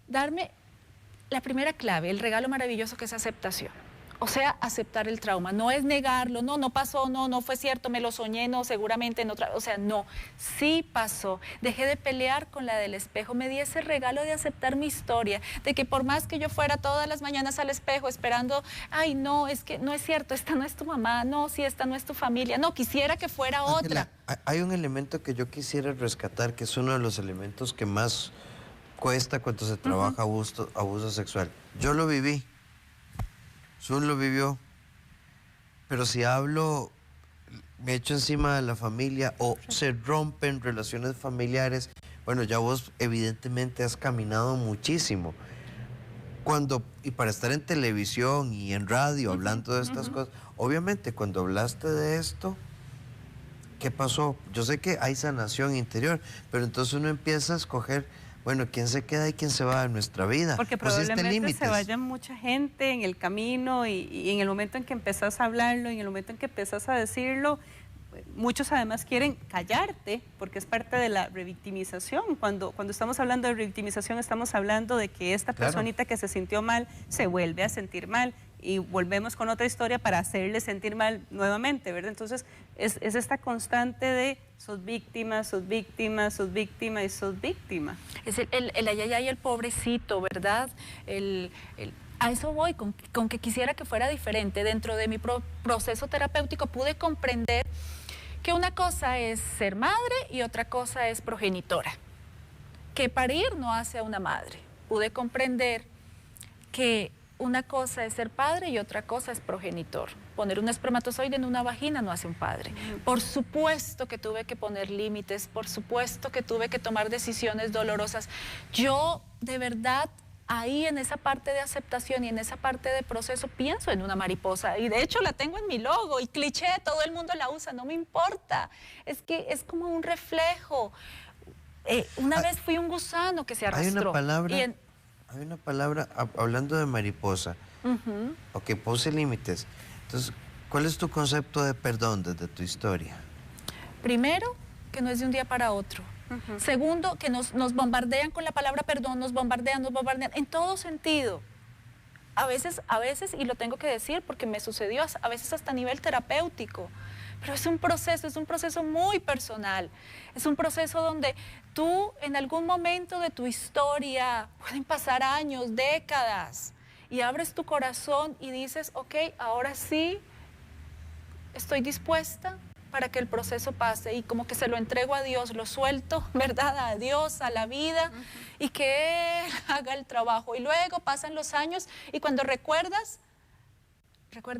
darme la primera clave, el regalo maravilloso que es aceptación. O sea, aceptar el trauma, no es negarlo, no pasó, no fue cierto, me lo soñé, no, seguramente en otra, o sea, no, sí pasó. Dejé de pelear con la del espejo, me di ese regalo de aceptar mi historia, de que por más que yo fuera todas las mañanas al espejo esperando, ay, no, es que no es cierto, esta no es tu mamá, no, sí, esta no es tu familia, no, quisiera que fuera otra. Hay un elemento que yo quisiera rescatar, que es uno de los elementos que más cuesta cuando se trabaja abuso sexual. Yo lo viví. Sun lo vivió, pero si hablo, me echo encima de la familia o se rompen relaciones familiares, bueno, ya vos evidentemente has caminado muchísimo. Y para estar en televisión y en radio hablando de estas cosas, obviamente cuando hablaste de esto, ¿qué pasó? Yo sé que hay sanación interior, pero entonces uno empieza a escoger, bueno, ¿quién se queda y quién se va de nuestra vida? Porque probablemente se vaya mucha gente en el camino y en el momento en que empezás a hablarlo, en el momento en que empezás a decirlo, muchos además quieren callarte porque es parte de la revictimización. Cuando estamos hablando de revictimización estamos hablando de que esta personita que se sintió mal se vuelve a sentir mal y volvemos con otra historia para hacerle sentir mal nuevamente, ¿verdad? Entonces es esta constante de sos víctima, sos víctima, sos víctima y sos víctima. Es el ayayay y el pobrecito, ¿verdad? A eso voy, con que quisiera que fuera diferente. Dentro de mi proceso terapéutico pude comprender que una cosa es ser madre y otra cosa es progenitora. Que parir no hace a una madre. Pude comprender que una cosa es ser padre y otra cosa es progenitor. Poner un espermatozoide en una vagina no hace un padre. Por supuesto que tuve que poner límites, por supuesto que tuve que tomar decisiones dolorosas. Yo, de verdad, ahí en esa parte de aceptación y en esa parte de proceso pienso en una mariposa y de hecho la tengo en mi logo y cliché, todo el mundo la usa, no me importa. Es que es como un reflejo. Una vez fui un gusano que se arrastró. Hay una palabra, hablando de mariposa, ok, puse límites. Entonces, ¿cuál es tu concepto de perdón desde tu historia? Primero, que no es de un día para otro. Segundo, que nos bombardean con la palabra perdón, nos bombardean en todo sentido. A veces, y lo tengo que decir porque me sucedió, a veces hasta a nivel terapéutico. Pero es un proceso muy personal. Es un proceso donde tú en algún momento de tu historia, pueden pasar años, décadas, y abres tu corazón y dices, ok, ahora sí estoy dispuesta para que el proceso pase y como que se lo entrego a Dios, lo suelto, ¿verdad? A Dios, a la vida y que Él haga el trabajo. Y luego pasan los años y cuando recuerdas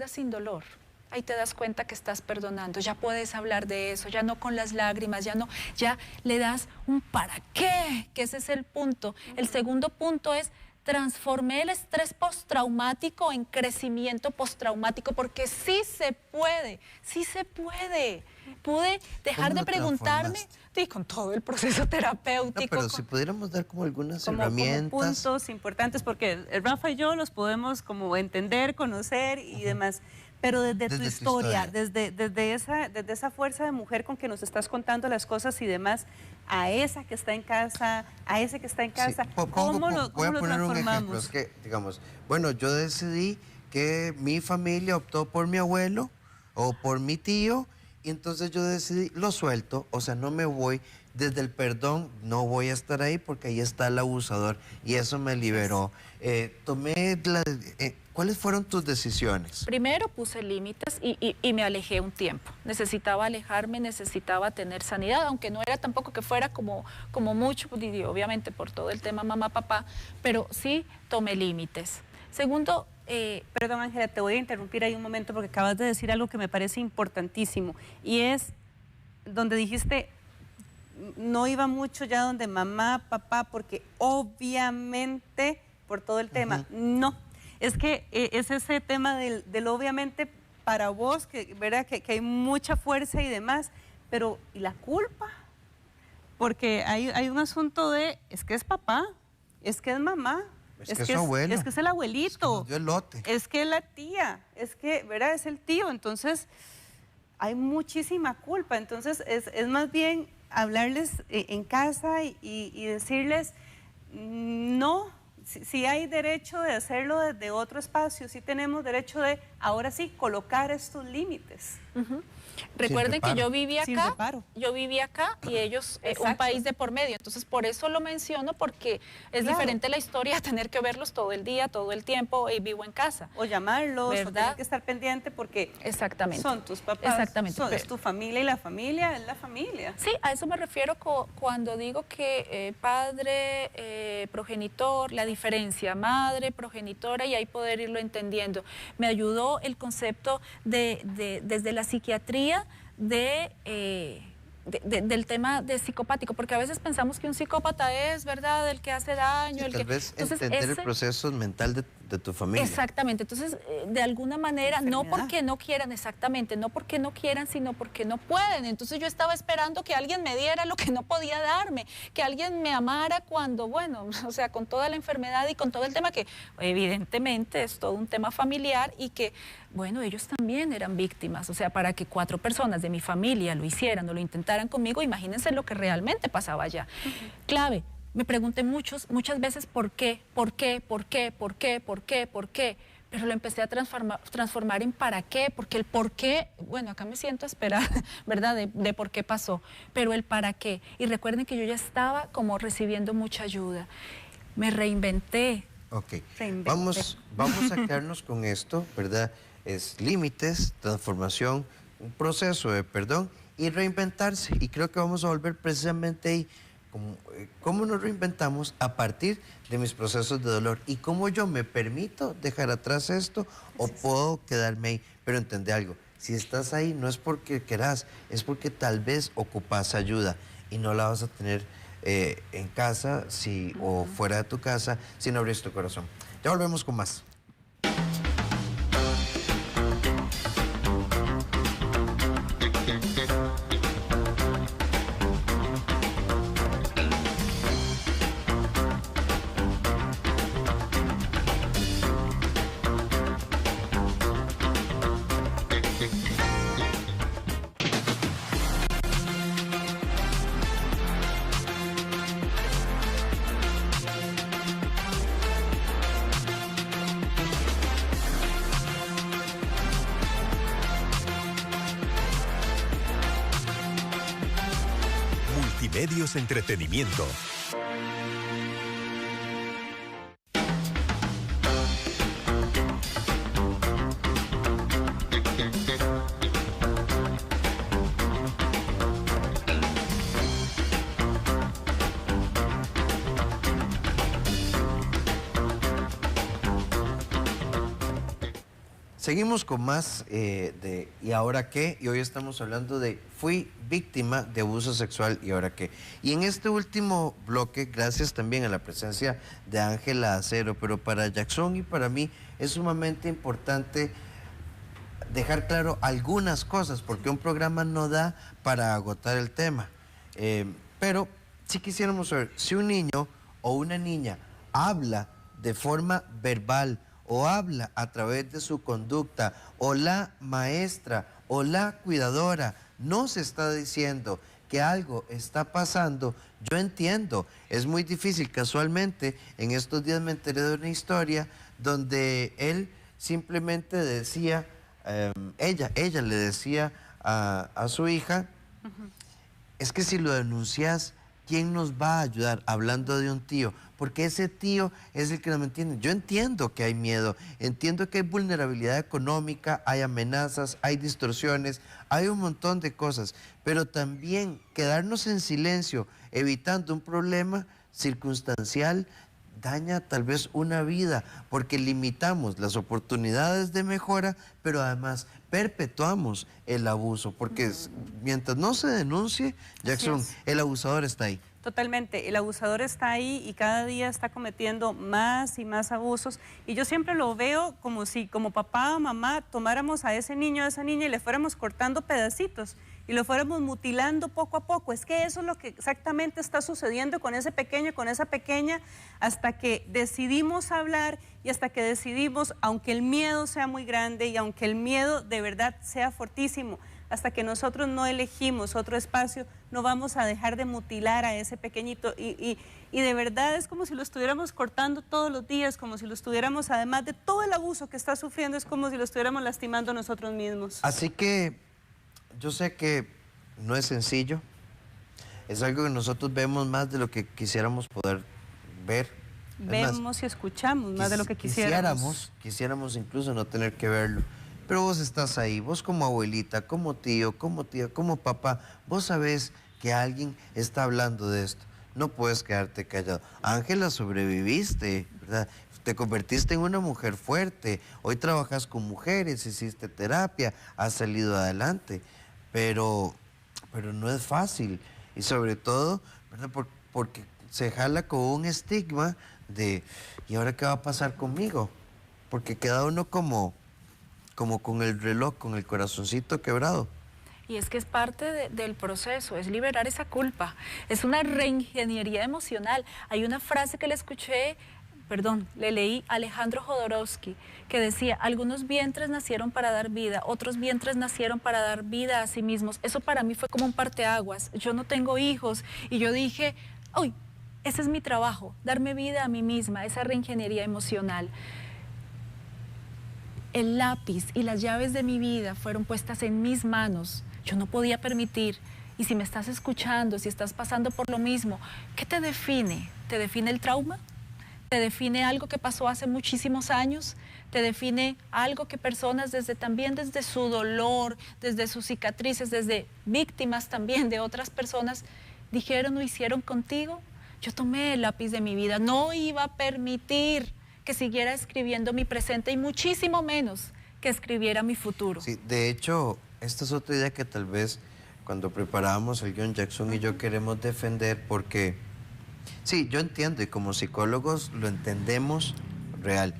sin dolor. Ahí te das cuenta que estás perdonando, ya puedes hablar de eso, ya no con las lágrimas, ya le das un para qué, que ese es el punto. El segundo punto es transformé el estrés postraumático en crecimiento postraumático, porque sí se puede. Pude dejar de preguntarme, y con todo el proceso terapéutico. No, pero si pudiéramos dar como algunas herramientas. Como puntos importantes, porque Rafa y yo los podemos como entender, conocer y demás. Pero desde tu historia, desde esa fuerza de mujer con que nos estás contando las cosas y demás, a esa que está en casa, a ese que está en casa, sí, ¿cómo lo voy a poner un ejemplo. transformamos? Es que, digamos, bueno, yo decidí que mi familia optó por mi abuelo o por mi tío, y entonces yo decidí, lo suelto, o sea, no me voy, desde el perdón no voy a estar ahí porque ahí está el abusador, y eso me liberó. ¿Cuáles fueron tus decisiones? Primero puse límites y me alejé un tiempo. Necesitaba alejarme, necesitaba tener sanidad, aunque no era tampoco que fuera como mucho, obviamente por todo el tema mamá-papá, pero sí tomé límites. Segundo, perdón, Ángela, te voy a interrumpir ahí un momento porque acabas de decir algo que me parece importantísimo y es donde dijiste no iba mucho ya donde mamá, papá, porque obviamente por todo el tema, no. Es que es ese tema del obviamente para vos, que, ¿verdad? Que hay mucha fuerza y demás, pero ¿y la culpa? Porque hay un asunto de, es que es papá, es que es mamá, es que es abuelo, es que es el abuelito, es que nos dio el lote, es que es la tía, es que, ¿verdad? Es el tío, entonces hay muchísima culpa, entonces es más bien hablarles en casa y decirles, no, sí hay derecho de hacerlo desde otro espacio, sí tenemos derecho de, ahora sí, colocar estos límites. Recuerden que yo vivía acá y ellos un país de por medio, entonces por eso lo menciono, porque es diferente la historia tener que verlos todo el día, todo el tiempo, y vivo en casa. O llamarlos, ¿verdad? o tener que estar pendiente porque son tus papás, es tu familia, y la familia es la familia. Sí, a eso me refiero cuando digo que padre, progenitor, la diferencia, madre, progenitora, y ahí poder irlo entendiendo. Me ayudó el concepto desde la psiquiatría del tema de psicopático, porque a veces pensamos que un psicópata es, ¿verdad?, el que hace daño. Sí, tal vez entender el proceso mental de tu familia. Exactamente, entonces de alguna manera, no porque no quieran, no porque no quieran, sino porque no pueden. Entonces yo estaba esperando que alguien me diera lo que no podía darme, que alguien me amara cuando, bueno, o sea, con toda la enfermedad y con todo el tema que evidentemente es todo un tema familiar, y que, bueno, ellos también eran víctimas. O sea, para que 4 personas de mi familia lo hicieran o lo intentaran conmigo, imagínense lo que realmente pasaba allá. Clave. Me pregunté muchas veces por qué, pero lo empecé a transformar en para qué, porque el por qué, bueno, acá me siento a esperar, ¿verdad?, de por qué pasó, pero el para qué. Y recuerden que yo ya estaba como recibiendo mucha ayuda. Me reinventé. Ok, vamos a quedarnos con esto, ¿verdad? Es límites, transformación, un proceso de perdón y reinventarse. Y creo que vamos a volver precisamente ahí. ¿Cómo nos reinventamos a partir de mis procesos de dolor? Y cómo yo me permito dejar atrás esto o puedo quedarme ahí. Pero entendé algo, si estás ahí no es porque querás, es porque tal vez ocupas ayuda y no la vas a tener en casa o fuera de tu casa si no abres tu corazón. Ya volvemos con más. Multimedios Entretenimiento. Seguimos con más de ¿y ahora qué? Y hoy estamos hablando de fui víctima de abuso sexual y ahora qué. Y en este último bloque, gracias también a la presencia de Ángela Acero, pero para Jackson y para mí es sumamente importante dejar claro algunas cosas, porque un programa no da para agotar el tema. Pero si quisiéramos saber, si un niño o una niña habla de forma verbal, o habla a través de su conducta, o la maestra o la cuidadora nos está diciendo que algo está pasando, yo entiendo, es muy difícil. Casualmente, en estos días me enteré de una historia donde él simplemente decía, ella le decía a su hija, es que si lo denuncias, ¿quién nos va a ayudar? Hablando de un tío, porque ese tío es el que no me entiende. Yo entiendo que hay miedo, entiendo que hay vulnerabilidad económica, hay amenazas, hay distorsiones, hay un montón de cosas, pero también quedarnos en silencio evitando un problema circunstancial daña tal vez una vida, porque limitamos las oportunidades de mejora, pero además perpetuamos el abuso, porque mientras no se denuncie, Jackson, el abusador está ahí. Totalmente, el abusador está ahí y cada día está cometiendo más y más abusos, y yo siempre lo veo como si como papá o mamá tomáramos a ese niño o a esa niña y le fuéramos cortando pedacitos y lo fuéramos mutilando poco a poco. Es que eso es lo que exactamente está sucediendo con ese pequeño, con esa pequeña, hasta que decidimos hablar y hasta que decidimos, aunque el miedo sea muy grande y aunque el miedo de verdad sea fortísimo, hasta que nosotros no elegimos otro espacio, no vamos a dejar de mutilar a ese pequeñito. Y de verdad es como si lo estuviéramos cortando todos los días, como si lo estuviéramos, además de todo el abuso que está sufriendo, es como si lo estuviéramos lastimando nosotros mismos. Así que yo sé que no es sencillo, es algo que nosotros vemos más de lo que quisiéramos poder ver. Vemos y escuchamos más de lo que quisiéramos. Quisiéramos incluso no tener que verlo. Pero vos estás ahí, vos como abuelita, como tío, como tía, como papá, vos sabés que alguien está hablando de esto. No puedes quedarte callado. Ángela, sobreviviste, ¿verdad? Te convertiste en una mujer fuerte. Hoy trabajas con mujeres, hiciste terapia, has salido adelante. Pero no es fácil. Y sobre todo, ¿verdad? Porque se jala con un estigma de, ¿y ahora qué va a pasar conmigo? Porque queda uno como con el reloj, con el corazoncito quebrado. Y es que es parte del proceso, es liberar esa culpa, es una reingeniería emocional. Hay una frase que le leí a Alejandro Jodorowsky, que decía, algunos vientres nacieron para dar vida, otros vientres nacieron para dar vida a sí mismos. Eso para mí fue como un parteaguas. Yo no tengo hijos y yo dije, uy, ese es mi trabajo, darme vida a mí misma, esa reingeniería emocional. El lápiz y las llaves de mi vida fueron puestas en mis manos. Yo no podía permitir. Y si me estás escuchando, si estás pasando por lo mismo, ¿qué te define? ¿Te define el trauma? ¿Te define algo que pasó hace muchísimos años? ¿Te define algo que personas también desde su dolor, desde sus cicatrices, desde víctimas también de otras personas, dijeron o hicieron contigo? Yo tomé el lápiz de mi vida, no iba a permitir que siguiera escribiendo mi presente y muchísimo menos que escribiera mi futuro. Sí, de hecho, esta es otra idea que tal vez cuando preparábamos el guión Jackson y yo queremos defender porque, sí, yo entiendo y como psicólogos lo entendemos real.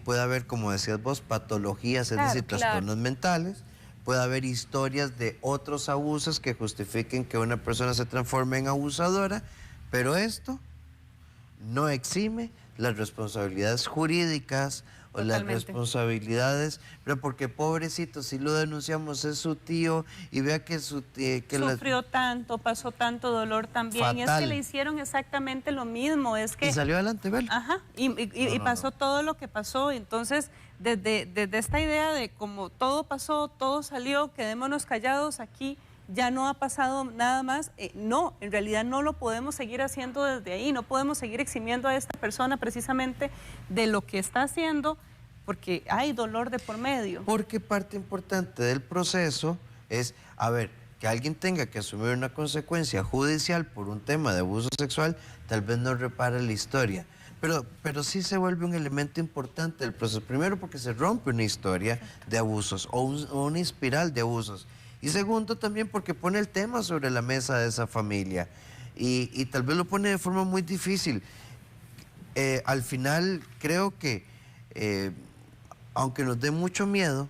Puede haber, como decías vos, patologías, es decir, trastornos mentales, puede haber historias de otros abusos que justifiquen que una persona se transforme en abusadora, pero esto no exime las responsabilidades jurídicas o las responsabilidades, pero porque pobrecito, si lo denunciamos es su tío y vea que su tío... Sufrió tanto, pasó tanto dolor también, fatal. Y es que le hicieron exactamente lo mismo, es que... Y salió adelante, ¿verdad? Ajá, y pasó todo lo que pasó, entonces desde esta idea de como todo pasó, todo salió, quedémonos callados aquí, ya no ha pasado nada más, no, en realidad no lo podemos seguir haciendo desde ahí, no podemos seguir eximiendo a esta persona precisamente de lo que está haciendo, porque hay dolor de por medio. Porque parte importante del proceso es, que alguien tenga que asumir una consecuencia judicial por un tema de abuso sexual, tal vez no repara la historia. Pero sí se vuelve un elemento importante del proceso. Primero porque se rompe una historia de abusos o una espiral de abusos. Y segundo, también porque pone el tema sobre la mesa de esa familia y tal vez lo pone de forma muy difícil. Al final, creo que, aunque nos dé mucho miedo,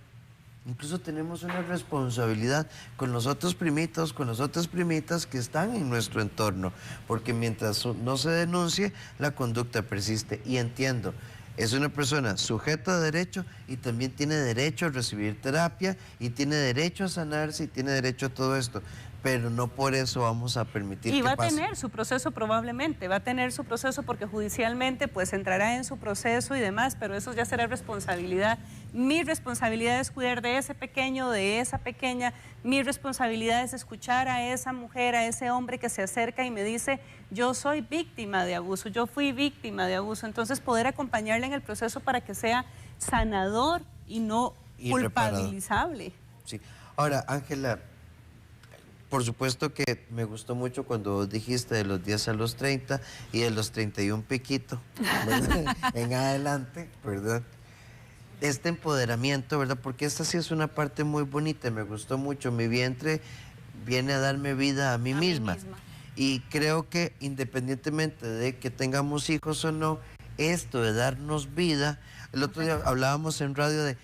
incluso tenemos una responsabilidad con los otros primitos, con las otras primitas que están en nuestro entorno, porque mientras no se denuncie, la conducta persiste. Y entiendo, es una persona sujeta a derecho y también tiene derecho a recibir terapia y tiene derecho a sanarse y tiene derecho a todo esto, pero no por eso vamos a permitir que pase. Y va a tener su proceso probablemente, va a tener su proceso porque judicialmente pues entrará en su proceso y demás, pero eso ya será responsabilidad. Mi responsabilidad es cuidar de ese pequeño, de esa pequeña, mi responsabilidad es escuchar a esa mujer, a ese hombre que se acerca y me dice, yo soy víctima de abuso, yo fui víctima de abuso, entonces poder acompañarle en el proceso para que sea sanador y no culpabilizable. Sí. Ahora, Ángela, por supuesto que me gustó mucho cuando dijiste de los 10 a los 30 y de los 31 piquito, en adelante, ¿verdad? Este empoderamiento, ¿verdad? Porque esta sí es una parte muy bonita, me gustó mucho. Mi vientre viene a darme vida a mí misma. Y creo que independientemente de que tengamos hijos o no, esto de darnos vida, el otro día hablábamos en radio de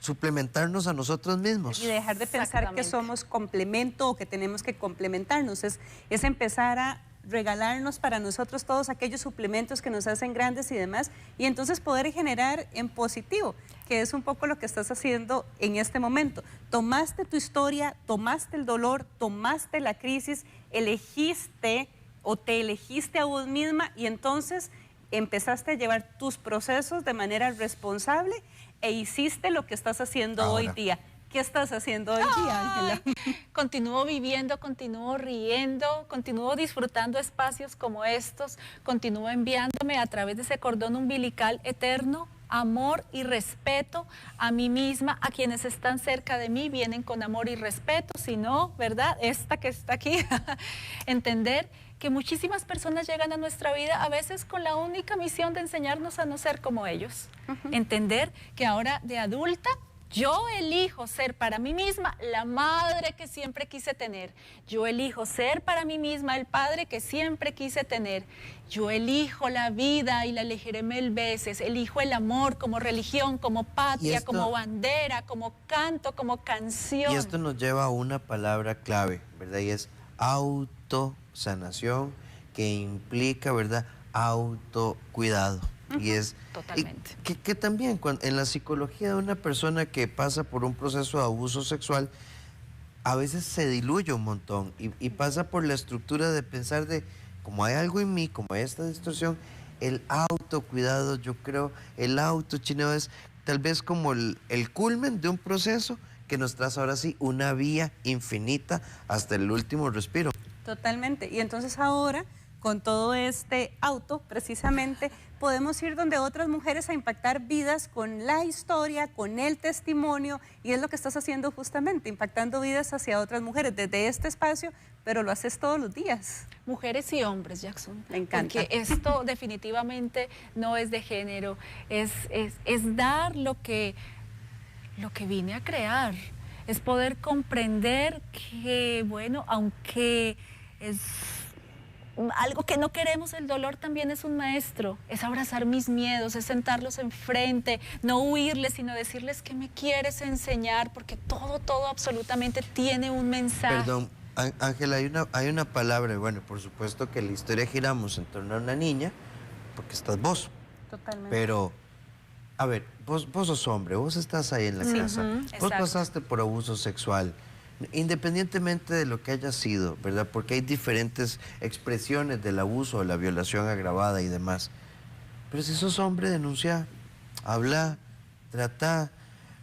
suplementarnos a nosotros mismos. Y dejar de pensar que somos complemento o que tenemos que complementarnos. Es empezar a regalarnos para nosotros todos aquellos suplementos que nos hacen grandes y demás, y entonces poder generar en positivo, que es un poco lo que estás haciendo en este momento. Tomaste tu historia, tomaste el dolor, tomaste la crisis, elegiste o te elegiste a vos misma y entonces empezaste a llevar tus procesos de manera responsable e hiciste lo que estás haciendo ahora. hoy día. ¿Qué estás haciendo hoy día, Ángela? Continúo viviendo, continúo riendo, continúo disfrutando espacios como estos, continúo enviándome a través de ese cordón umbilical eterno amor y respeto a mí misma, a quienes están cerca de mí, vienen con amor y respeto, si no, ¿verdad? Esta que está aquí, entender que muchísimas personas llegan a nuestra vida a veces con la única misión de enseñarnos a no ser como ellos. Entender que ahora de adulta yo elijo ser para mí misma la madre que siempre quise tener. Yo elijo ser para mí misma el padre que siempre quise tener. Yo elijo la vida y la elegiré 1000 veces. Elijo el amor como religión, como patria, como bandera, como canto, como canción. Y esto nos lleva a una palabra clave, ¿verdad? Y es autosanación, que implica, ¿verdad?, autocuidado. Y es totalmente. Que también en la psicología de una persona que pasa por un proceso de abuso sexual, a veces se diluye un montón y pasa por la estructura de pensar de, como hay algo en mí, como hay esta distorsión, el autocuidado, yo creo, el autochineo es tal vez como el culmen de un proceso que nos traza ahora sí una vía infinita hasta el último respiro. Totalmente. Y entonces ahora, con todo este auto, precisamente, podemos ir donde otras mujeres a impactar vidas con la historia, con el testimonio, y es lo que estás haciendo justamente, impactando vidas hacia otras mujeres desde este espacio, pero lo haces todos los días. Mujeres y hombres, Jackson. Me encanta. Porque esto definitivamente no es de género, es dar lo que vine a crear, es poder comprender que, bueno, aunque es algo que no queremos, el dolor también es un maestro, es abrazar mis miedos, es sentarlos enfrente, no huirles, sino decirles que me quieres enseñar, porque todo absolutamente tiene un mensaje. Perdón, Ángela, hay una palabra, bueno, por supuesto que la historia giramos en torno a una niña, porque estás vos. Totalmente. Pero, a ver, vos sos hombre, vos estás ahí en la casa, vos pasaste por abuso sexual, independientemente de lo que haya sido, ¿verdad? Porque hay diferentes expresiones del abuso o la violación agravada y demás. Pero si sos hombre, denuncia, habla, trata,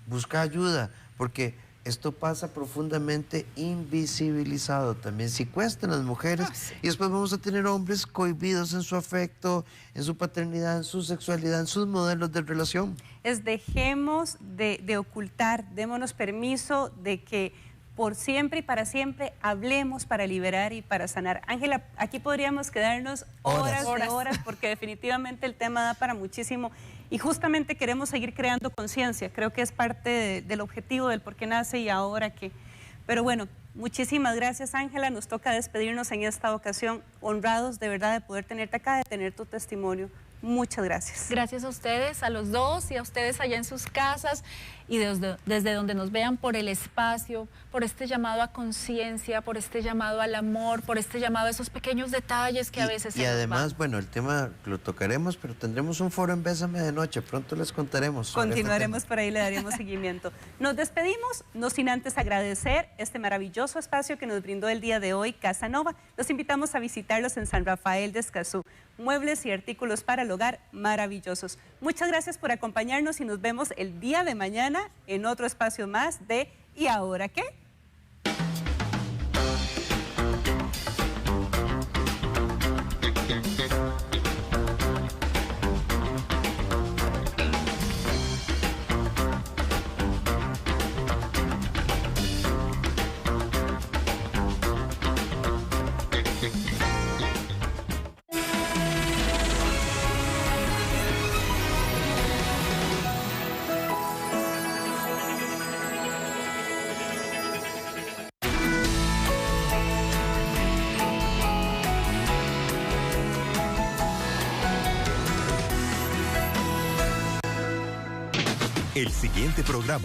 busca ayuda, porque esto pasa profundamente invisibilizado también. Si cuestan las mujeres, y después vamos a tener hombres cohibidos en su afecto, en su paternidad, en su sexualidad, en sus modelos de relación. Dejemos de ocultar, démonos permiso de que por siempre y para siempre hablemos para liberar y para sanar. Ángela, aquí podríamos quedarnos horas y horas, porque definitivamente el tema da para muchísimo y justamente queremos seguir creando conciencia. Creo que es parte del objetivo del por qué nace y ahora qué. Pero bueno, muchísimas gracias, Ángela. Nos toca despedirnos en esta ocasión, honrados de verdad de poder tenerte acá, de tener tu testimonio. Muchas gracias. Gracias a ustedes, a los dos y a ustedes allá en sus casas y desde donde nos vean por el espacio, por este llamado a conciencia, por este llamado al amor, por este llamado a esos pequeños detalles que a veces se nos además, van. bueno, el tema lo tocaremos, pero tendremos un foro en Bésame de Noche, pronto les contaremos. Continuaremos por ahí, le daremos seguimiento. Nos despedimos, no sin antes agradecer este maravilloso espacio que nos brindó el día de hoy Casa Nova. Los invitamos a visitarlos en San Rafael de Escazú. Muebles y artículos para el hogar maravillosos. Muchas gracias por acompañarnos y nos vemos el día de mañana en otro espacio más de ¿Y ahora qué? El siguiente programa